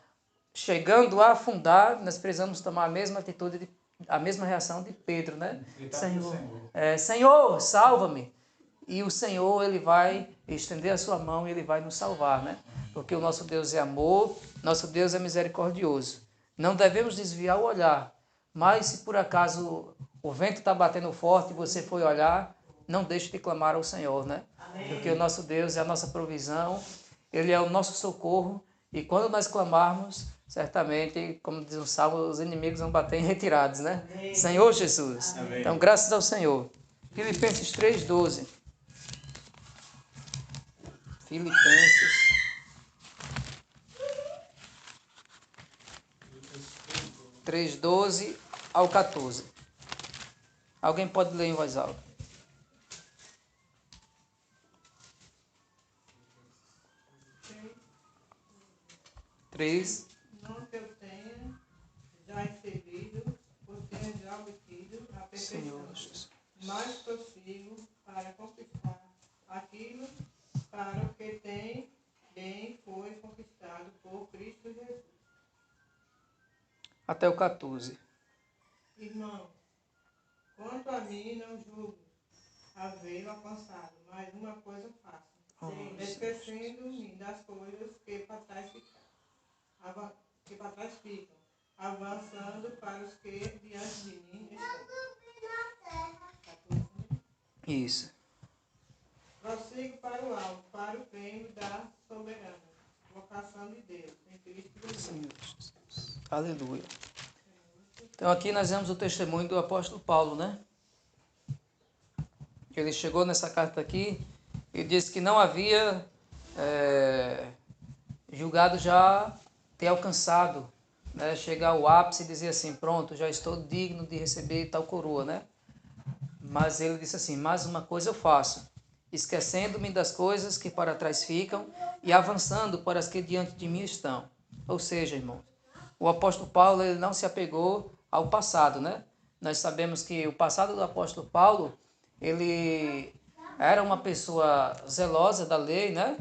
S1: chegando a afundar, nós precisamos tomar a mesma atitude, a mesma reação de Pedro, né? Senhor, salva-me. E o Senhor, ele vai estender a sua mão e ele vai nos salvar, né? Porque o nosso Deus é amor, nosso Deus é misericordioso. Não devemos desviar o olhar, mas se por acaso o vento está batendo forte e você foi olhar, não deixe de clamar ao Senhor, né? Amém. Porque o nosso Deus é a nossa provisão, ele é o nosso socorro, e quando nós clamarmos, certamente, como diz o Salmo, os inimigos vão bater em retirados, né? Amém. Senhor Jesus. Amém. Então, graças ao Senhor. Filipenses 3:12. Filipenses 3:12 ao 14. Alguém pode ler em voz alta? Três.
S3: Não que eu tenha já recebido, ou tenha já obtido a
S1: Senhor
S3: perfeição,
S1: Jesus.
S3: mas prossigo para conquistar aquilo para o que tem bem foi conquistado por Cristo Jesus.
S1: Até o 14.
S3: Irmão, quanto a mim não julgo havê-lo alcançado, mas uma coisa faço, esquecendo-me das coisas que para trás ficam, avançando para os que diante de mim estão.
S1: Isso.
S3: Prossigo para o alto, para o prêmio da soberana vocação de Deus em Cristo Jesus.
S1: Senhor Jesus. Aleluia. Então aqui nós vemos o testemunho do apóstolo Paulo, né? Ele chegou nessa carta aqui e disse que não havia julgado já ter alcançado, né? Chegar ao ápice e dizer assim, pronto, já estou digno de receber tal coroa, né? Mas ele disse assim, mais uma coisa eu faço, esquecendo-me das coisas que para trás ficam e avançando para as que diante de mim estão. Ou seja, irmãos, o apóstolo Paulo ele não se apegou ao passado, né? Nós sabemos que o passado do apóstolo Paulo, ele era uma pessoa zelosa da lei, né?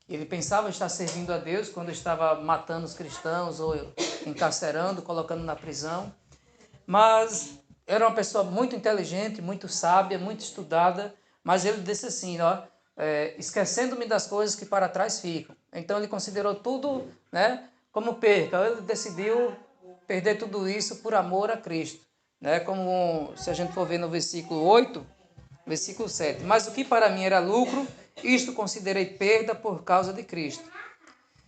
S1: Ele pensava estar servindo a Deus quando estava matando os cristãos ou encarcerando, colocando na prisão. Mas era uma pessoa muito inteligente, muito sábia, muito estudada, mas ele disse assim, ó, esquecendo-me das coisas que para trás ficam. Então ele considerou tudo, né, como perca. Ele decidiu perder tudo isso por amor a Cristo, né? Como se a gente for ver no versículo 8, versículo 7. Mas o que para mim era lucro, isto considerei perda por causa de Cristo.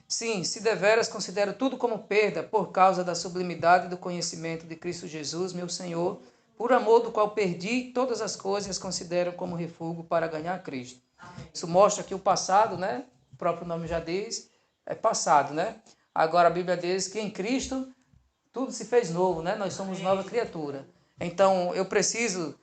S1: Sim, se deveras considero tudo como perda por causa da sublimidade do conhecimento de Cristo Jesus, meu Senhor, por amor do qual perdi todas as coisas e as considero como refúgio para ganhar Cristo. Isso mostra que o passado, né? O próprio nome já diz, é passado, né? Agora a Bíblia diz que em Cristo tudo se fez novo, né? Nós somos nova criatura. Então eu preciso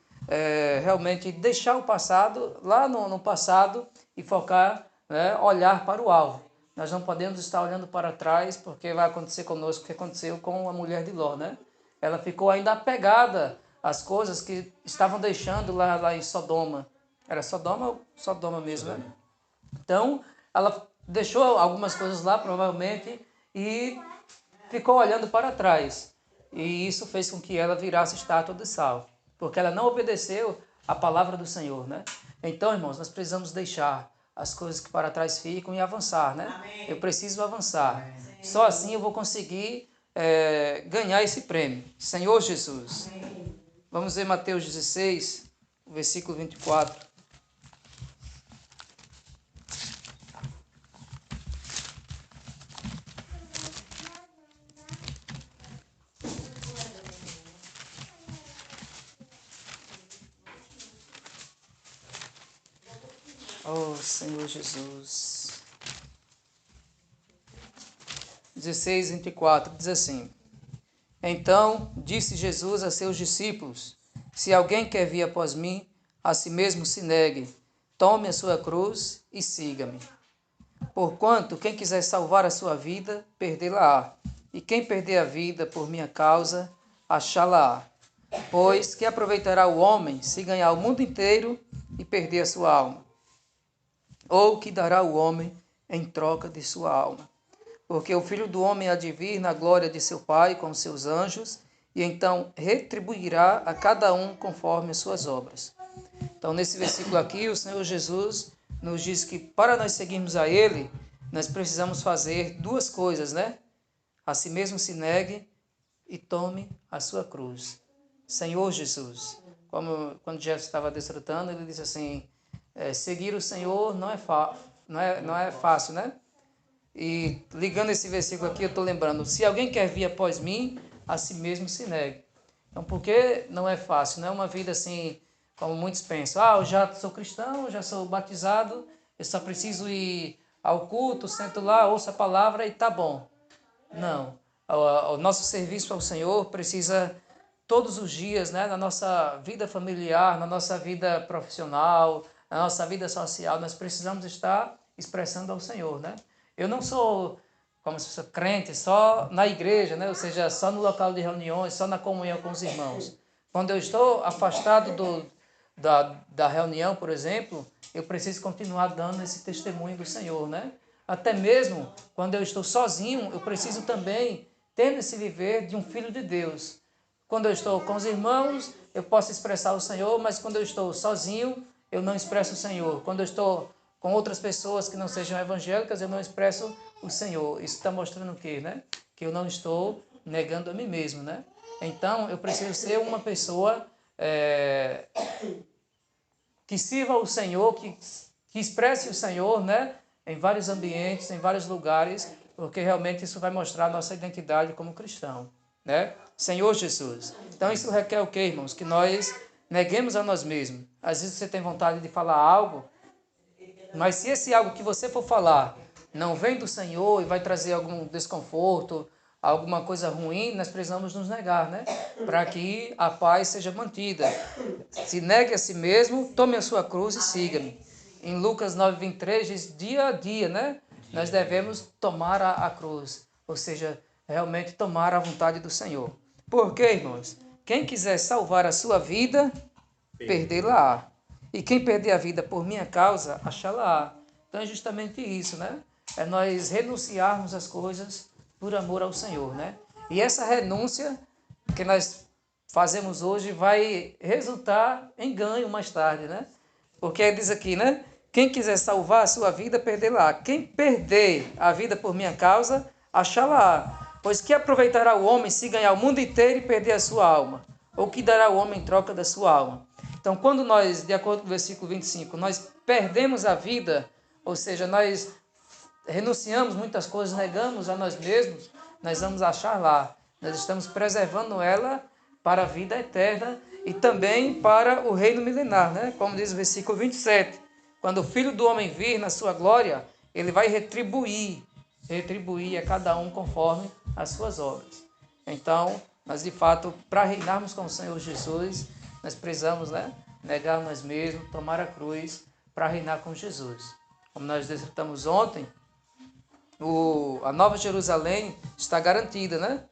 S1: realmente deixar o passado lá no passado e focar, né? Olhar para o alvo. Nós não podemos estar olhando para trás, porque vai acontecer conosco o que aconteceu com a mulher de Ló, né? Ela ficou ainda apegada às coisas que estavam deixando lá em Sodoma. Era Sodoma ou Sodoma mesmo, né? Então, ela deixou algumas coisas lá, provavelmente, e ficou olhando para trás. E isso fez com que ela virasse estátua de sal, porque ela não obedeceu a palavra do Senhor, né? Então, irmãos, nós precisamos deixar as coisas que para trás ficam e avançar, né? Amém. Eu preciso avançar. Amém. Só assim eu vou conseguir ganhar esse prêmio. Senhor Jesus. Amém. Vamos ver Mateus 16, versículo 24. Oh, Senhor Jesus. 16, 24, diz assim. Então disse Jesus a seus discípulos, se alguém quer vir após mim, a si mesmo se negue, tome a sua cruz e siga-me. Porquanto quem quiser salvar a sua vida, perdê-la-á. E quem perder a vida por minha causa, achá-la-á. Pois que aproveitará o homem se ganhar o mundo inteiro e perder a sua alma? Ou que dará o homem em troca de sua alma? Porque o Filho do Homem há de vir na glória de seu Pai com seus anjos, e então retribuirá a cada um conforme as suas obras. Então, nesse versículo aqui, o Senhor Jesus nos diz que para nós seguirmos a Ele, nós precisamos fazer duas coisas, né? A si mesmo se negue e tome a sua cruz. Senhor Jesus, como quando Jesus estava desfrutando, ele disse assim, seguir o Senhor não é fácil, né? E ligando esse versículo aqui, eu estou lembrando, se alguém quer vir após mim, a si mesmo se negue. Então, por que não é fácil? Não é uma vida assim, como muitos pensam, eu já sou cristão, já sou batizado, eu só preciso ir ao culto, sento lá, ouço a palavra e tá bom. Não. O nosso serviço ao Senhor precisa todos os dias, né, na nossa vida familiar, na nossa vida profissional, na nossa vida social, nós precisamos estar expressando ao Senhor, né? Eu não sou, como se fosse crente, só na igreja, né? Ou seja, só no local de reuniões, só na comunhão com os irmãos. Quando eu estou afastado da reunião, por exemplo, eu preciso continuar dando esse testemunho do Senhor, né? Até mesmo quando eu estou sozinho, eu preciso também ter esse viver de um filho de Deus. Quando eu estou com os irmãos, eu posso expressar o Senhor, mas quando eu estou sozinho, eu não expresso o Senhor. Quando eu estou com outras pessoas que não sejam evangélicas, eu não expresso o Senhor. Isso está mostrando o quê, né? Que eu não estou negando a mim mesmo, né? Então, eu preciso ser uma pessoa que sirva o Senhor, que expresse o Senhor, né? Em vários ambientes, em vários lugares, porque realmente isso vai mostrar a nossa identidade como cristão, né? Senhor Jesus. Então, isso requer o quê, irmãos? Que nós neguemos a nós mesmos. Às vezes você tem vontade de falar algo, mas se esse algo que você for falar não vem do Senhor e vai trazer algum desconforto, alguma coisa ruim, nós precisamos nos negar, né? Para que a paz seja mantida. Se negue a si mesmo, tome a sua cruz e siga-me. Em Lucas 9:23 diz, dia a dia, né? Nós devemos tomar a cruz, ou seja, realmente tomar a vontade do Senhor. Por quê, irmãos? Quem quiser salvar a sua vida, perdê-la-á. E quem perder a vida por minha causa, achá-la-á. Então é justamente isso, né? É nós renunciarmos às coisas por amor ao Senhor, né? E essa renúncia que nós fazemos hoje vai resultar em ganho mais tarde, né? Porque diz aqui, né? Quem quiser salvar a sua vida, perdê-la. Quem perder a vida por minha causa, achá-la. Pois que aproveitará o homem se ganhar o mundo inteiro e perder a sua alma? Ou que dará o homem em troca da sua alma? Então, quando nós, de acordo com o versículo 25, nós perdemos a vida, ou seja, nós renunciamos muitas coisas, negamos a nós mesmos, nós vamos achar lá. Nós estamos preservando ela para a vida eterna e também para o reino milenar, né? Como diz o versículo 27. Quando o Filho do Homem vir na sua glória, ele vai retribuir a cada um conforme as suas obras. Então, nós de fato, para reinarmos com o Senhor Jesus, nós precisamos, né, negar nós mesmos, tomar a cruz para reinar com Jesus. Como nós desfrutamos ontem, a Nova Jerusalém está garantida, né?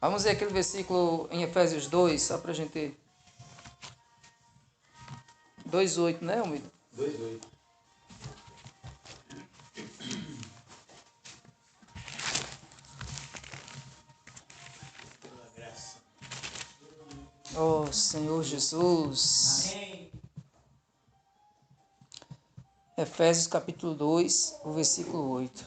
S1: Vamos ver aquele versículo em Efésios 2, só para a gente... 2:8, né, Almeida?
S5: 2:8.
S1: Oh, Senhor Jesus.
S3: Amém.
S1: Efésios capítulo 2, o versículo 8.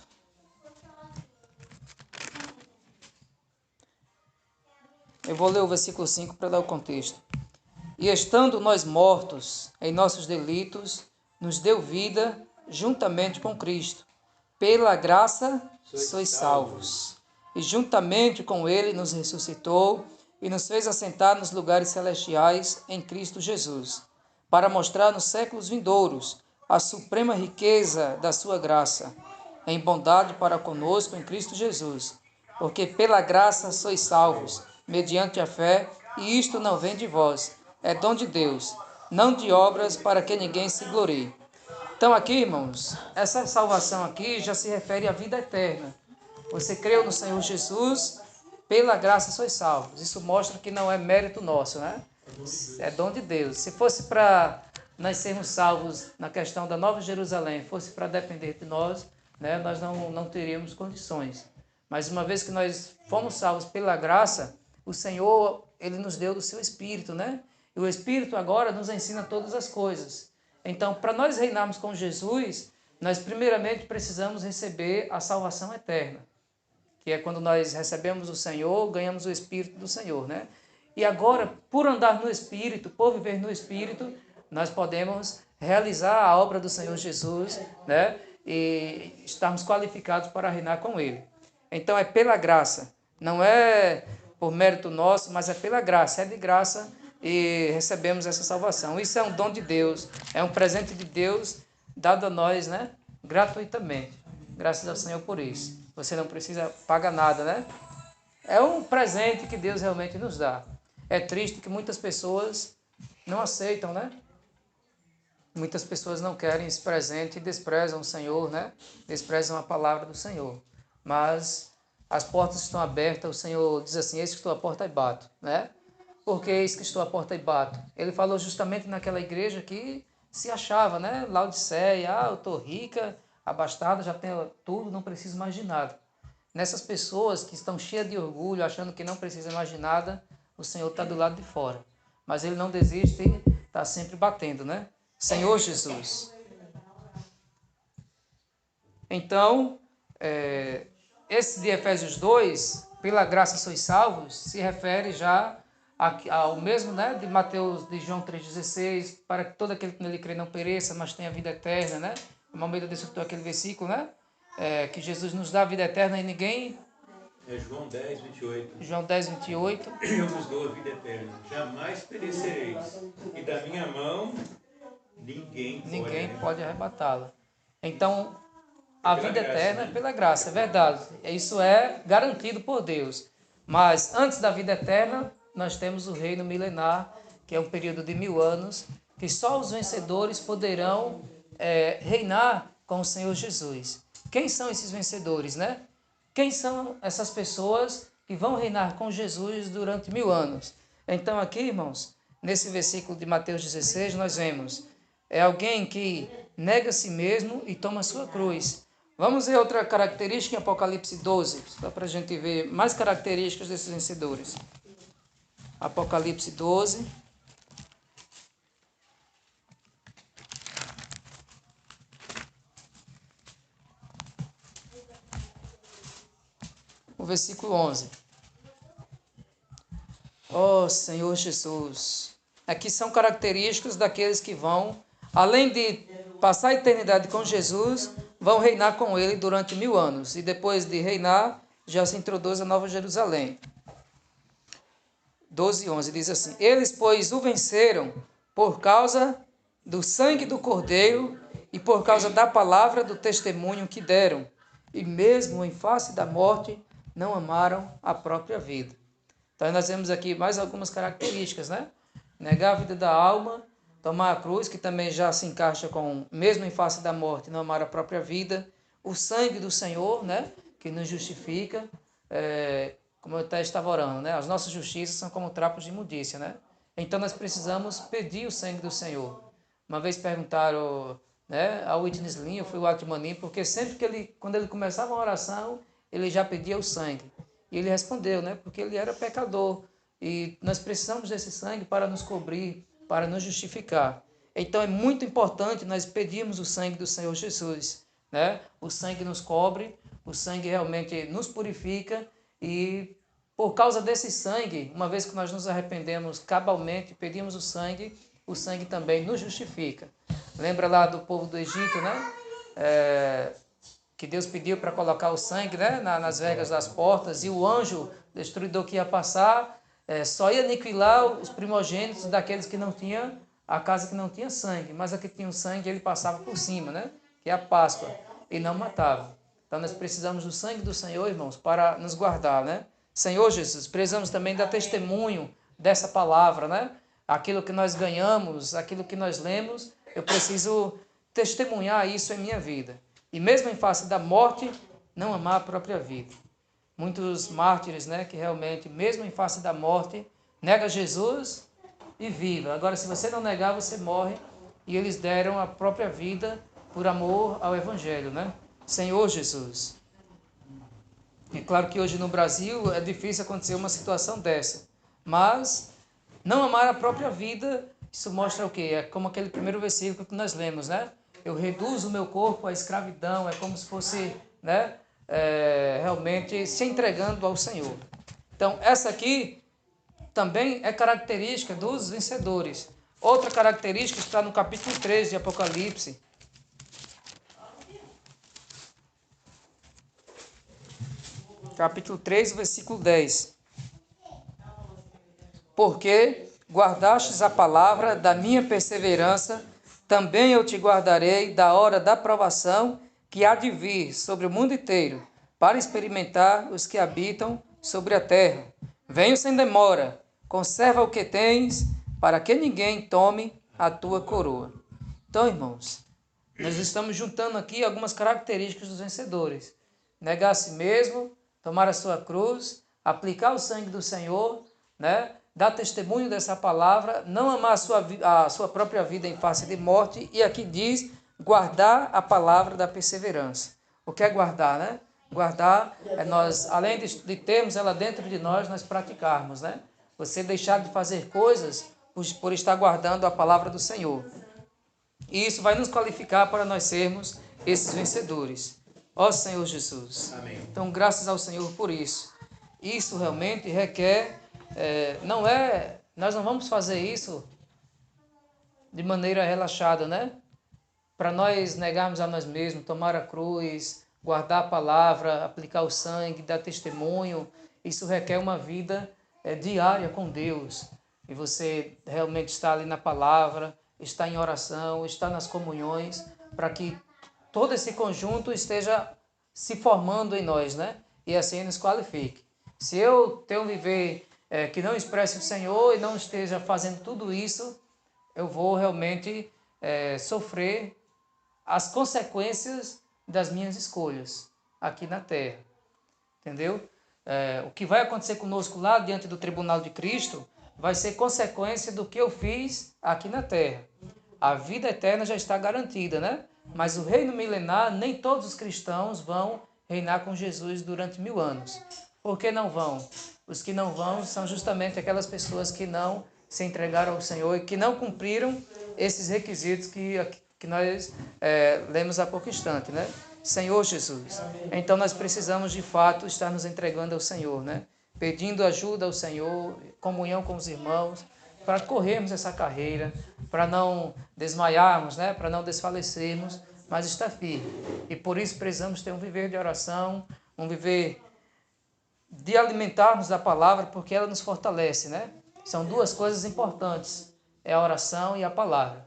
S1: Eu vou ler o versículo 5 para dar o contexto. E estando nós mortos em nossos delitos, nos deu vida juntamente com Cristo. Pela graça sois salvos. E juntamente com Ele nos ressuscitou e nos fez assentar nos lugares celestiais em Cristo Jesus, para mostrar nos séculos vindouros a suprema riqueza da sua graça, em bondade para conosco em Cristo Jesus. Porque pela graça sois salvos, mediante a fé, e isto não vem de vós, é dom de Deus, não de obras para que ninguém se glorie. Então aqui, irmãos, essa salvação aqui já se refere à vida eterna. Você creu no Senhor Jesus, pela graça sois salvos. Isso mostra que não é mérito nosso, né? É dom de Deus. Se fosse para nós sermos salvos na questão da Nova Jerusalém, fosse para depender de nós, né, nós não teríamos condições. Mas uma vez que nós fomos salvos pela graça, o Senhor, Ele nos deu do seu Espírito, né? E o Espírito agora nos ensina todas as coisas. Então, para nós reinarmos com Jesus, nós primeiramente precisamos receber a salvação eterna, que é quando nós recebemos o Senhor, ganhamos o Espírito do Senhor, né? E agora, por andar no Espírito, por viver no Espírito, nós podemos realizar a obra do Senhor Jesus, né? E estarmos qualificados para reinar com Ele. Então, é pela graça, não é por mérito nosso, mas é pela graça, é de graça e recebemos essa salvação. Isso é um dom de Deus, é um presente de Deus dado a nós, né? gratuitamente. Graças ao Senhor por isso. Você não precisa pagar nada, né? É um presente que Deus realmente nos dá. É triste que muitas pessoas não aceitam, né? Muitas pessoas não querem esse presente e desprezam o Senhor, né? Desprezam a palavra do Senhor. Mas as portas estão abertas, o Senhor diz assim, eis que estou à porta e bato, né? Por que eis que estou à porta e bato? Ele falou justamente naquela igreja que se achava, né? Laodiceia, eu estou rica, abastada, já tenho tudo, não preciso mais de nada. Nessas pessoas que estão cheias de orgulho, achando que não precisa mais de nada, o Senhor está do lado de fora. Mas Ele não desiste, está sempre batendo, né? Senhor Jesus. Então, esse de Efésios 2, pela graça sois salvos, se refere já ao mesmo, né, de Mateus, de João 3,16, para que todo aquele que nele crê não pereça, mas tenha vida eterna, né? O Almeida descritou aquele versículo, né? Que Jesus nos dá a vida eterna e ninguém...
S5: É João 10, 28.
S1: João 10, 28.
S5: Eu vos dou a vida eterna, jamais perecereis, e da minha mão ninguém
S1: pode arrebatá-la. Então, a vida eterna é pela graça, é verdade. Isso é garantido por Deus. Mas antes da vida eterna, nós temos o reino milenar, que é um período de 1000 anos, que só os vencedores poderão reinar com o Senhor Jesus. Quem são esses vencedores, né? Quem são essas pessoas que vão reinar com Jesus durante 1000 anos? Então aqui, irmãos, nesse versículo de Mateus 16, nós vemos, é alguém que nega a si mesmo e toma a sua cruz. Vamos ver outra característica em Apocalipse 12, só para a gente ver mais características desses vencedores. Apocalipse 12. O versículo 11. Oh, Senhor Jesus. Aqui são características daqueles que vão, além de passar a eternidade com Jesus, vão reinar com Ele durante 1000 anos. E depois de reinar, já se introduz a Nova Jerusalém. 12:11 diz assim: Eles, pois, o venceram por causa do sangue do Cordeiro e por causa da palavra do testemunho que deram. E mesmo em face da morte, não amaram a própria vida. Então nós vemos aqui mais algumas características, né? Negar a vida da alma, tomar a cruz, que também já se encaixa com, mesmo em face da morte, não amar a própria vida. O sangue do Senhor, né? Que nos justifica, como eu até estava orando, né? As nossas justiças são como trapos de imundícia, né? Então nós precisamos pedir o sangue do Senhor. Uma vez perguntaram, né, ao Witness Lee, eu fui o Atmani, porque sempre que quando ele começava uma oração, ele já pedia o sangue. E ele respondeu, né? Porque ele era pecador. E nós precisamos desse sangue para nos cobrir, para nos justificar. Então é muito importante nós pedirmos o sangue do Senhor Jesus, né? O sangue nos cobre, o sangue realmente nos purifica e por causa desse sangue, uma vez que nós nos arrependemos cabalmente, pedimos o sangue também nos justifica. Lembra lá do povo do Egito, né? Que Deus pediu para colocar o sangue, né, nas vergas das portas, e o anjo destruidor que ia passar só ia aniquilar os primogênitos daqueles que não tinham, a casa que não tinha sangue, mas a que tinha o sangue ele passava por cima, né, que é a Páscoa, e não matava. Então nós precisamos do sangue do Senhor, irmãos, para nos guardar, né? Senhor Jesus, precisamos também dar testemunho dessa palavra, né? Aquilo que nós ganhamos, aquilo que nós lemos, eu preciso testemunhar isso em minha vida. E mesmo em face da morte, não amar a própria vida. Muitos mártires, né, que realmente, mesmo em face da morte, nega Jesus e viva. Agora, se você não negar, você morre. E eles deram a própria vida por amor ao Evangelho, né? Senhor Jesus. É claro que hoje no Brasil é difícil acontecer uma situação dessa. Mas não amar a própria vida, isso mostra o quê? É como aquele primeiro versículo que nós lemos, né? Eu reduzo o meu corpo à escravidão, é como se fosse, né, realmente se entregando ao Senhor. Então, essa aqui também é característica dos vencedores. Outra característica está no capítulo 3 de Apocalipse. Capítulo 3, versículo 10. Porque guardastes a palavra da minha perseverança, também eu te guardarei da hora da provação que há de vir sobre o mundo inteiro, para experimentar os que habitam sobre a terra. Venho sem demora, conserva o que tens, para que ninguém tome a tua coroa. Então, irmãos, nós estamos juntando aqui algumas características dos vencedores. Negar a si mesmo, tomar a sua cruz, aplicar o sangue do Senhor, né? Dar testemunho dessa palavra, não amar a sua própria vida em face de morte, e aqui diz, guardar a palavra da perseverança. O que é guardar, né? Guardar é nós, além de termos ela dentro de nós, nós praticarmos, né? Você deixar de fazer coisas por estar guardando a palavra do Senhor. E isso vai nos qualificar para nós sermos esses vencedores. Ó Senhor Jesus.
S5: Amém.
S1: Então, graças ao Senhor por isso. Isso realmente requer, nós não vamos fazer isso de maneira relaxada, né? Para nós negarmos a nós mesmos, tomar a cruz, guardar a palavra, aplicar o sangue, dar testemunho, isso requer uma vida diária com Deus. E você realmente está ali na palavra, está em oração, está nas comunhões, para que todo esse conjunto esteja se formando em nós, né? E assim nos qualifique. Se eu tenho um viver que não expresse o Senhor e não esteja fazendo tudo isso, eu vou realmente sofrer as consequências das minhas escolhas aqui na terra. Entendeu? O que vai acontecer conosco lá diante do tribunal de Cristo vai ser consequência do que eu fiz aqui na terra. A vida eterna já está garantida, né? Mas o reino milenar, nem todos os cristãos vão reinar com Jesus durante 1000 anos. Por que não vão? Os que não vão são justamente aquelas pessoas que não se entregaram ao Senhor e que não cumpriram esses requisitos que nós lemos há pouco instante, né? Senhor Jesus. Então nós precisamos de fato estar nos entregando ao Senhor, né? Pedindo ajuda ao Senhor, comunhão com os irmãos, para corrermos essa carreira, para não desmaiarmos, né? Para não desfalecermos, mas estar firme. E por isso precisamos ter um viver de oração, um viver de alimentarmos da palavra, porque ela nos fortalece, né? São duas coisas importantes, é a oração e a palavra.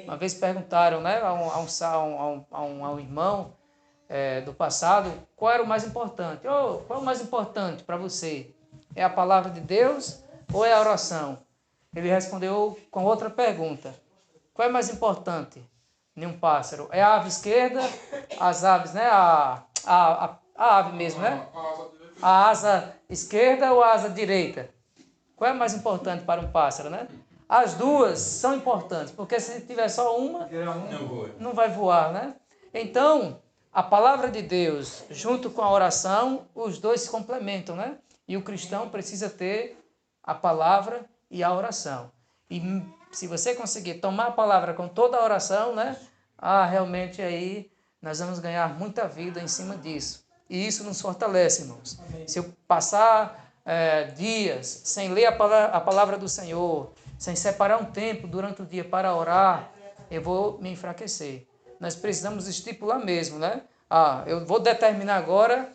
S1: Uma vez perguntaram, né, a um irmão do passado, qual era o mais importante? Qual é o mais importante para você? É a palavra de Deus ou é a oração? Ele respondeu com outra pergunta. Qual é mais importante em um pássaro? É a ave esquerda, as aves, né? A ave mesmo, né? A asa esquerda ou a asa direita? Qual é mais importante para um pássaro, né? As duas são importantes, porque se tiver só uma, não vai voar, né? Então, a palavra de Deus, junto com a oração, os dois se complementam, né? E o cristão precisa ter a palavra e a oração. E se você conseguir tomar a palavra com toda a oração, né? Realmente aí nós vamos ganhar muita vida em cima disso. E isso nos fortalece, irmãos. Amém. Se eu passar dias sem ler a palavra do Senhor, sem separar um tempo durante o dia para orar, eu vou me enfraquecer. Nós precisamos estipular mesmo, né? Eu vou determinar agora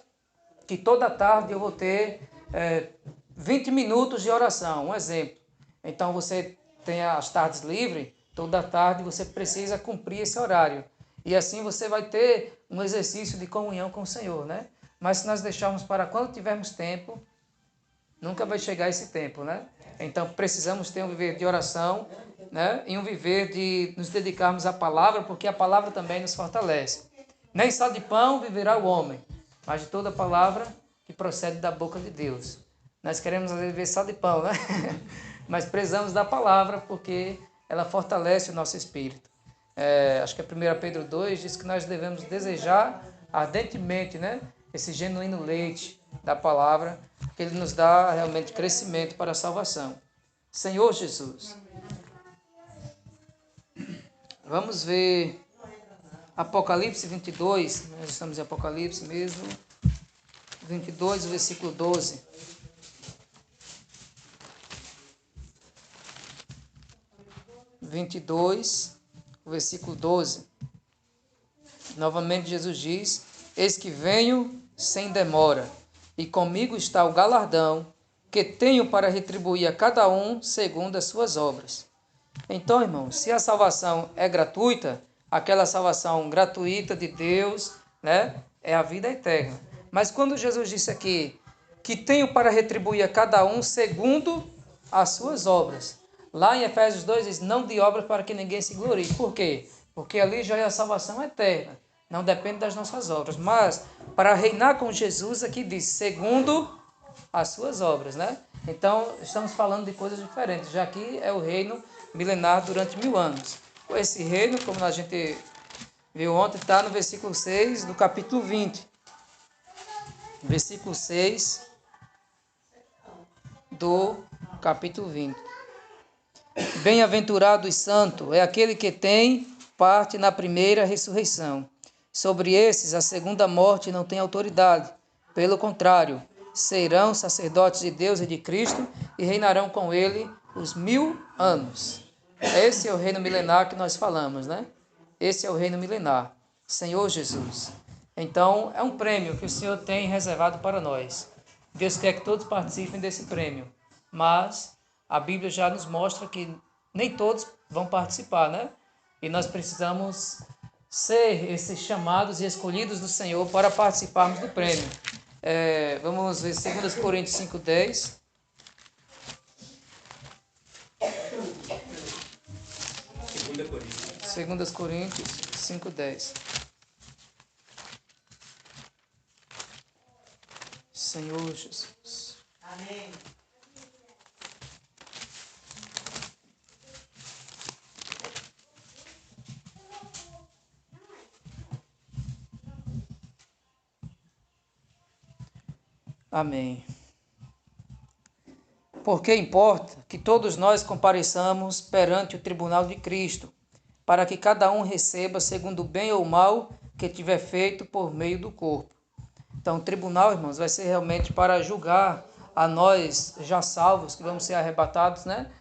S1: que toda tarde eu vou ter 20 minutos de oração, um exemplo. Então você tem as tardes livres, toda tarde você precisa cumprir esse horário. E assim você vai ter um exercício de comunhão com o Senhor, né? Mas se nós deixarmos para quando tivermos tempo, nunca vai chegar esse tempo, né? Então precisamos ter um viver de oração, né? E um viver de nos dedicarmos à palavra, porque a palavra também nos fortalece. Nem só de pão viverá o homem, mas de toda palavra que procede da boca de Deus. Nós queremos viver só de pão, né? Mas precisamos da palavra, porque ela fortalece o nosso espírito. Acho que a 1 Pedro 2 diz que nós devemos desejar ardentemente, né? Esse genuíno leite da palavra, que ele nos dá realmente crescimento para a salvação. Senhor Jesus. Vamos ver Apocalipse 22, nós estamos em Apocalipse mesmo, 22, versículo 12. Versículo 12. Novamente Jesus diz: eis que venho sem demora, e comigo está o galardão, que tenho para retribuir a cada um segundo as suas obras. Então, irmãos, se a salvação é gratuita, aquela salvação gratuita de Deus, né? É a vida eterna. Mas quando Jesus disse aqui que tenho para retribuir a cada um segundo as suas obras, lá em Efésios 2 diz, não de obras para que ninguém se glorie. Por quê? Porque ali já é a salvação eterna. Não depende das nossas obras. Mas para reinar com Jesus, aqui diz, segundo as suas obras, né? Então, estamos falando de coisas diferentes. Já aqui é o reino milenar durante 1000 anos. Esse reino, como a gente viu ontem, está no versículo 6 do capítulo 20. Versículo 6 do capítulo 20. Bem-aventurado e santo é aquele que tem parte na primeira ressurreição. Sobre esses, a segunda morte não tem autoridade. Pelo contrário, serão sacerdotes de Deus e de Cristo e reinarão com ele os 1000 anos. Esse é o reino milenar que nós falamos, né? Esse é o reino milenar. Senhor Jesus. Então, é um prêmio que o Senhor tem reservado para nós. Deus quer que todos participem desse prêmio. Mas a Bíblia já nos mostra que nem todos vão participar, né? E nós precisamos ser esses chamados e escolhidos do Senhor para participarmos do prêmio. Vamos ver 2 Coríntios 5:10. Segunda Coríntios 5:10. Senhor Jesus.
S3: Amém.
S1: Amém. Porque importa que todos nós compareçamos perante o tribunal de Cristo, para que cada um receba segundo o bem ou o mal que tiver feito por meio do corpo. Então, o tribunal, irmãos, vai ser realmente para julgar a nós já salvos, que vamos ser arrebatados, né?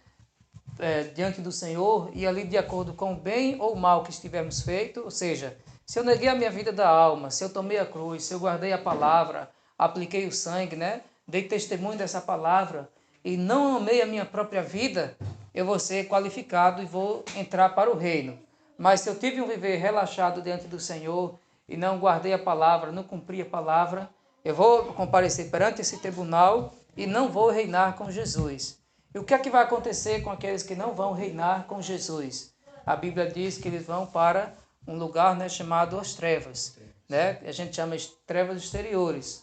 S1: Diante do Senhor, e ali de acordo com o bem ou o mal que estivermos feito, ou seja, se eu neguei a minha vida da alma, se eu tomei a cruz, se eu guardei a palavra, apliquei o sangue, né? Dei testemunho dessa palavra e não amei a minha própria vida, eu vou ser qualificado e vou entrar para o reino. Mas se eu tive um viver relaxado diante do Senhor e não guardei a palavra, não cumpri a palavra, eu vou comparecer perante esse tribunal e não vou reinar com Jesus. E o que é que vai acontecer com aqueles que não vão reinar com Jesus? A Bíblia diz que eles vão para um lugar, né, chamado as trevas, né? A gente chama de trevas exteriores.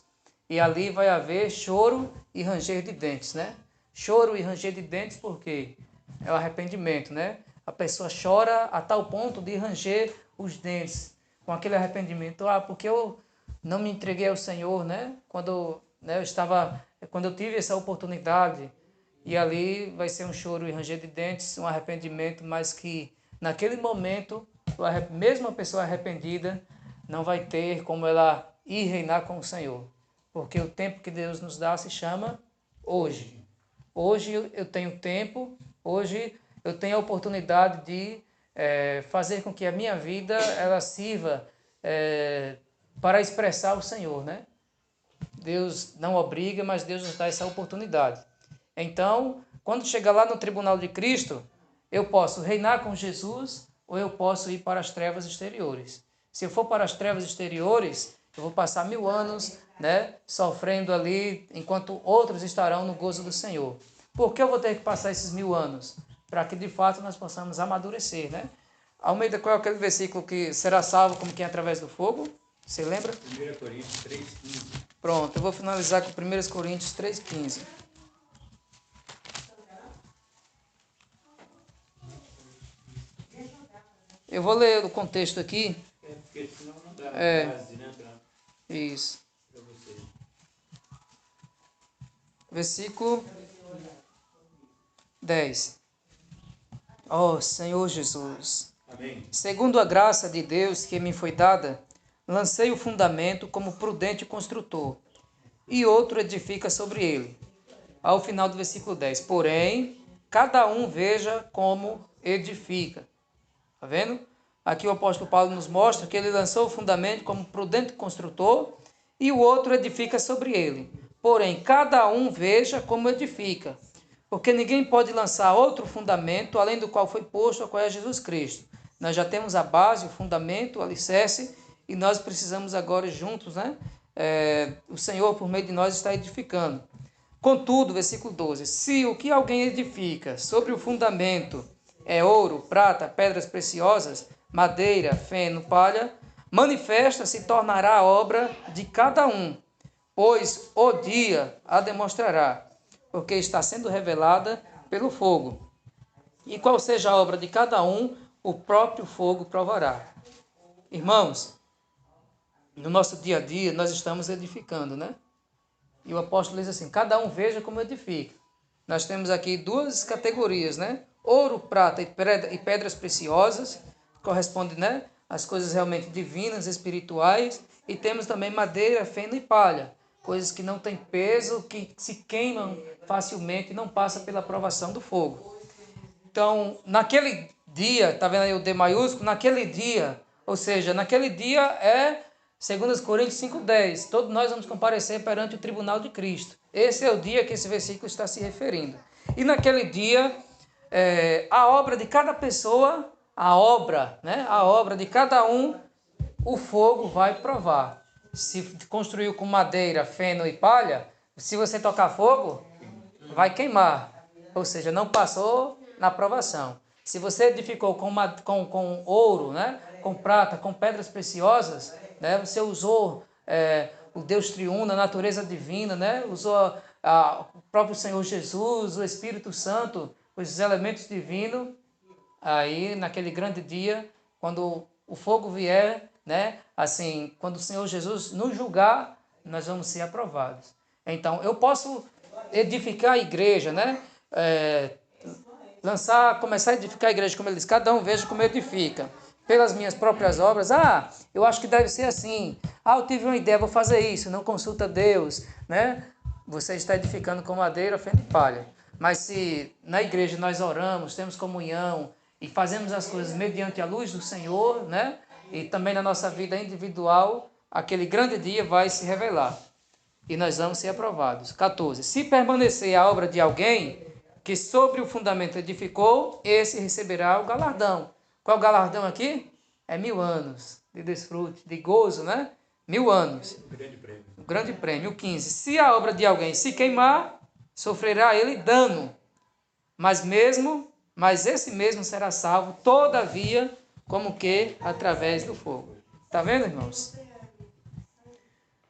S1: E ali vai haver choro e ranger de dentes, né? Choro e ranger de dentes porque é o arrependimento, né? A pessoa chora a tal ponto de ranger os dentes com aquele arrependimento. Porque eu não me entreguei ao Senhor, né? Quando eu tive essa oportunidade. E ali vai ser um choro e ranger de dentes, um arrependimento, mas que naquele momento, mesmo a pessoa arrependida não vai ter como ela ir reinar com o Senhor. Porque o tempo que Deus nos dá se chama hoje. Hoje eu tenho tempo, hoje eu tenho a oportunidade de fazer com que a minha vida ela sirva para expressar o Senhor, né? Deus não obriga, mas Deus nos dá essa oportunidade. Então, quando chegar lá no tribunal de Cristo, eu posso reinar com Jesus ou eu posso ir para as trevas exteriores. Se eu for para as trevas exteriores, eu vou passar 1000 anos, né, sofrendo ali, enquanto outros estarão no gozo do Senhor. Por que eu vou ter que passar esses 1000 anos? Para que de fato nós possamos amadurecer, né? Almeida, qual é aquele versículo que será salvo como quem é através do fogo? Você lembra?
S5: 1 Coríntios 3,15.
S1: Pronto, eu vou finalizar com 1 Coríntios 3,15. Eu vou ler o contexto aqui.
S5: Porque senão não dá base, né,
S1: Isso.
S5: para você.
S1: Versículo 10. Ó Senhor Jesus,
S5: Amém.
S1: segundo a graça de Deus que me foi dada, lancei o fundamento como prudente construtor, e outro edifica sobre ele. Ao final do versículo 10. Porém, cada um veja como edifica. Está vendo? Aqui o apóstolo Paulo nos mostra que ele lançou o fundamento como prudente construtor e o outro edifica sobre ele. Porém, cada um veja como edifica. Porque ninguém pode lançar outro fundamento além do qual foi posto, a qual é Jesus Cristo. Nós já temos a base, o fundamento, o alicerce, e nós precisamos agora juntos, né? O Senhor, por meio de nós, está edificando. Contudo, versículo 12, se o que alguém edifica sobre o fundamento é ouro, prata, pedras preciosas, madeira, feno, palha, manifesta se tornará a obra de cada um, pois o dia a demonstrará, porque está sendo revelada pelo fogo. E qual seja a obra de cada um, o próprio fogo provará. Irmãos, no nosso dia a dia nós estamos edificando, né? E o apóstolo diz assim, cada um veja como edifica. Nós temos aqui duas categorias, né? Ouro, prata e pedras preciosas, corresponde, né, às coisas realmente divinas, espirituais, e temos também madeira, feno e palha, coisas que não têm peso, que se queimam facilmente e não passam pela provação do fogo. Então, naquele dia, tá vendo aí o D maiúsculo? Naquele dia, ou seja, naquele dia é 2 Coríntios 5,10. Todos nós vamos comparecer perante o tribunal de Cristo. Esse é o dia que esse versículo está se referindo. E naquele dia, a obra de cada pessoa, a obra de cada um, o fogo vai provar. Se construiu com madeira, feno e palha, se você tocar fogo, vai queimar. Ou seja, não passou na provação. Se você edificou com ouro, né, com prata, com pedras preciosas, né, você usou o Deus triuno, a natureza divina, né, usou o próprio Senhor Jesus, o Espírito Santo, os elementos divinos, aí naquele grande dia, quando o fogo vier, né, assim, quando o Senhor Jesus nos julgar, nós vamos ser aprovados. Então, eu posso edificar a igreja, né, começar a edificar a igreja, como ele diz, cada um veja como edifica, pelas minhas próprias obras. Eu acho que deve ser assim. Eu tive uma ideia, vou fazer isso, não consulta Deus, né? Você está edificando com madeira, feno e palha. Mas se na igreja nós oramos, temos comunhão e fazemos as coisas mediante a luz do Senhor, né? E também na nossa vida individual, aquele grande dia vai se revelar e nós vamos ser aprovados. 14. Se permanecer a obra de alguém que sobre o fundamento edificou, esse receberá o galardão. Qual o galardão aqui? 1000 anos de desfrute, de gozo, né? 1000 anos.
S5: Grande prêmio.
S1: O grande prêmio. 15. Se a obra de alguém se queimar, sofrerá ele dano, mas esse mesmo será salvo, todavia, como que através do fogo. Está vendo, irmãos?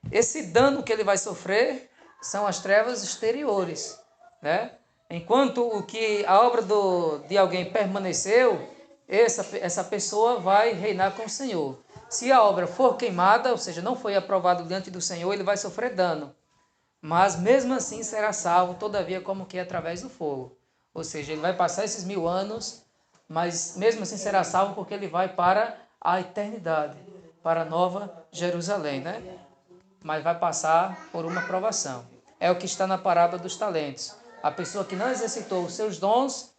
S1: Esse dano que ele vai sofrer são as trevas exteriores, né? Enquanto a obra de alguém permaneceu, essa pessoa vai reinar com o Senhor. Se a obra for queimada, ou seja, não foi aprovado diante do Senhor, ele vai sofrer dano. Mas mesmo assim será salvo, todavia, como que através do fogo. Ou seja, ele vai passar esses 1000 anos, mas mesmo assim será salvo porque ele vai para a eternidade, para a Nova Jerusalém, né? Mas vai passar por uma provação. É o que está na parábola dos talentos. A pessoa que não exercitou os seus dons,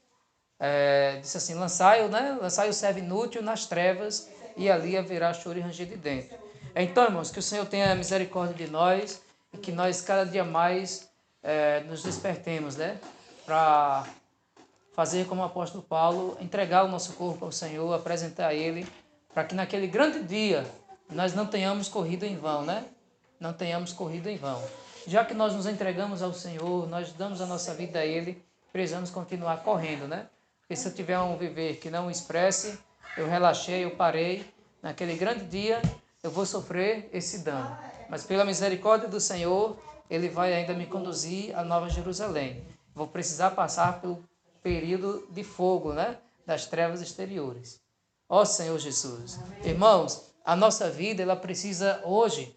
S1: disse assim, lançai o servo inútil nas trevas, e ali haverá choro e ranger de dentro. Então, irmãos, que o Senhor tenha misericórdia de nós, e que nós cada dia mais nos despertemos, né? Para fazer como o apóstolo Paulo, entregar o nosso corpo ao Senhor, apresentar a Ele, para que naquele grande dia nós não tenhamos corrido em vão, né? Não tenhamos corrido em vão. Já que nós nos entregamos ao Senhor, nós damos a nossa vida a Ele, precisamos continuar correndo, né? Porque se eu tiver um viver que não expresse, eu relaxei, eu parei, naquele grande dia eu vou sofrer esse dano. Mas pela misericórdia do Senhor, Ele vai ainda me conduzir à Nova Jerusalém. Vou precisar passar pelo período de fogo, né? Das trevas exteriores. Ó Senhor Jesus. Irmãos, a nossa vida, ela precisa hoje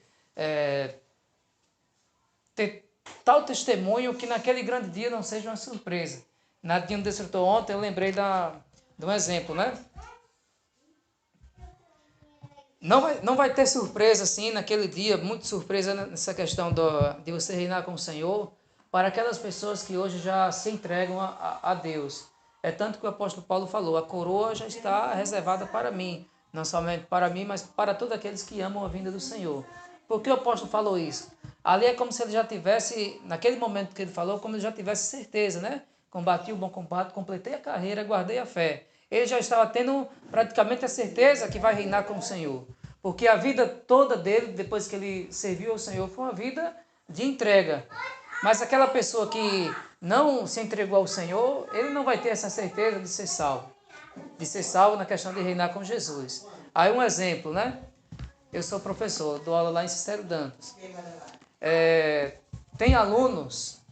S1: ter tal testemunho que naquele grande dia não seja uma surpresa. Nadinho desfrutou ontem, eu lembrei de um exemplo, né? Não vai ter surpresa assim naquele dia, muito surpresa nessa questão de você reinar com o Senhor, para aquelas pessoas que hoje já se entregam a Deus. É tanto que o apóstolo Paulo falou, a coroa já está reservada para mim, não somente para mim, mas para todos aqueles que amam a vinda do Senhor. Por que o apóstolo falou isso? Ali é como se ele já tivesse, naquele momento que ele falou, como ele já tivesse certeza, né? Combati o bom combate, completei a carreira, guardei a fé. Ele já estava tendo praticamente a certeza que vai reinar com o Senhor. Porque a vida toda dele, depois que ele serviu ao Senhor, foi uma vida de entrega. Mas aquela pessoa que não se entregou ao Senhor, ele não vai ter essa certeza de ser salvo. De ser salvo na questão de reinar com Jesus. Aí um exemplo, né? Eu sou professor, dou aula lá em Cicero Dantas. Tem alunos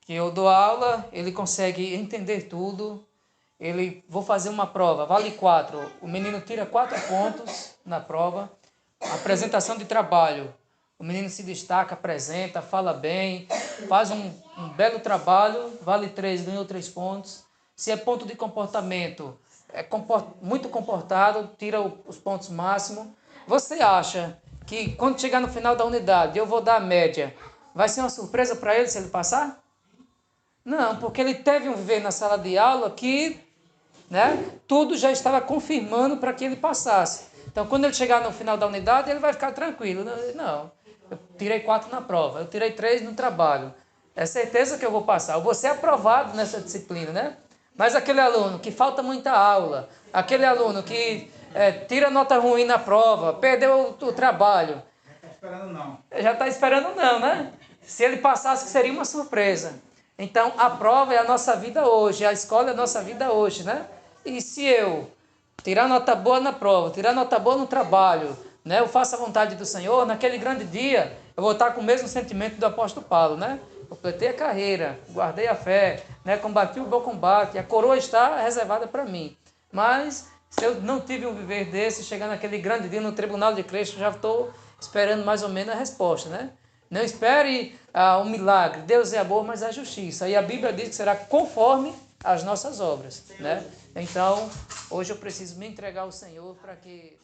S1: que eu dou aula, ele consegue entender tudo. Vou fazer uma prova, vale 4. O menino tira 4 pontos na prova. Apresentação de trabalho. O menino se destaca, apresenta, fala bem, faz um belo trabalho, vale 3, ganhou 3 pontos. Se é ponto de comportamento, muito comportado, tira os pontos máximos. Você acha que quando chegar no final da unidade, eu vou dar a média, vai ser uma surpresa para ele se ele passar? Não, porque ele teve um viver na sala de aula que, né, tudo já estava confirmando para que ele passasse. Então, quando ele chegar no final da unidade, ele vai ficar tranquilo. Não, eu tirei 4 na prova, eu tirei 3 no trabalho. É certeza que eu vou passar. Eu vou ser aprovado nessa disciplina, né? Mas aquele aluno que falta muita aula, aquele aluno que tira nota ruim na prova, perdeu o trabalho. Já está esperando não, né? Se ele passasse, seria uma surpresa. Então, a prova é a nossa vida hoje, a escola é a nossa vida hoje, né? E se eu tirar nota boa na prova, tirar nota boa no trabalho, né? Eu faço a vontade do Senhor, naquele grande dia, eu vou estar com o mesmo sentimento do apóstolo Paulo, né? Completei a carreira, guardei a fé, né? Combati o bom combate, a coroa está reservada para mim. Mas, se eu não tive um viver desse, chegar naquele grande dia no tribunal de Cristo, já estou esperando mais ou menos a resposta, né? Não espere um milagre. Deus é amor, mas é justiça. E a Bíblia diz que será conforme as nossas obras, né? Então, hoje eu preciso me entregar ao Senhor para que...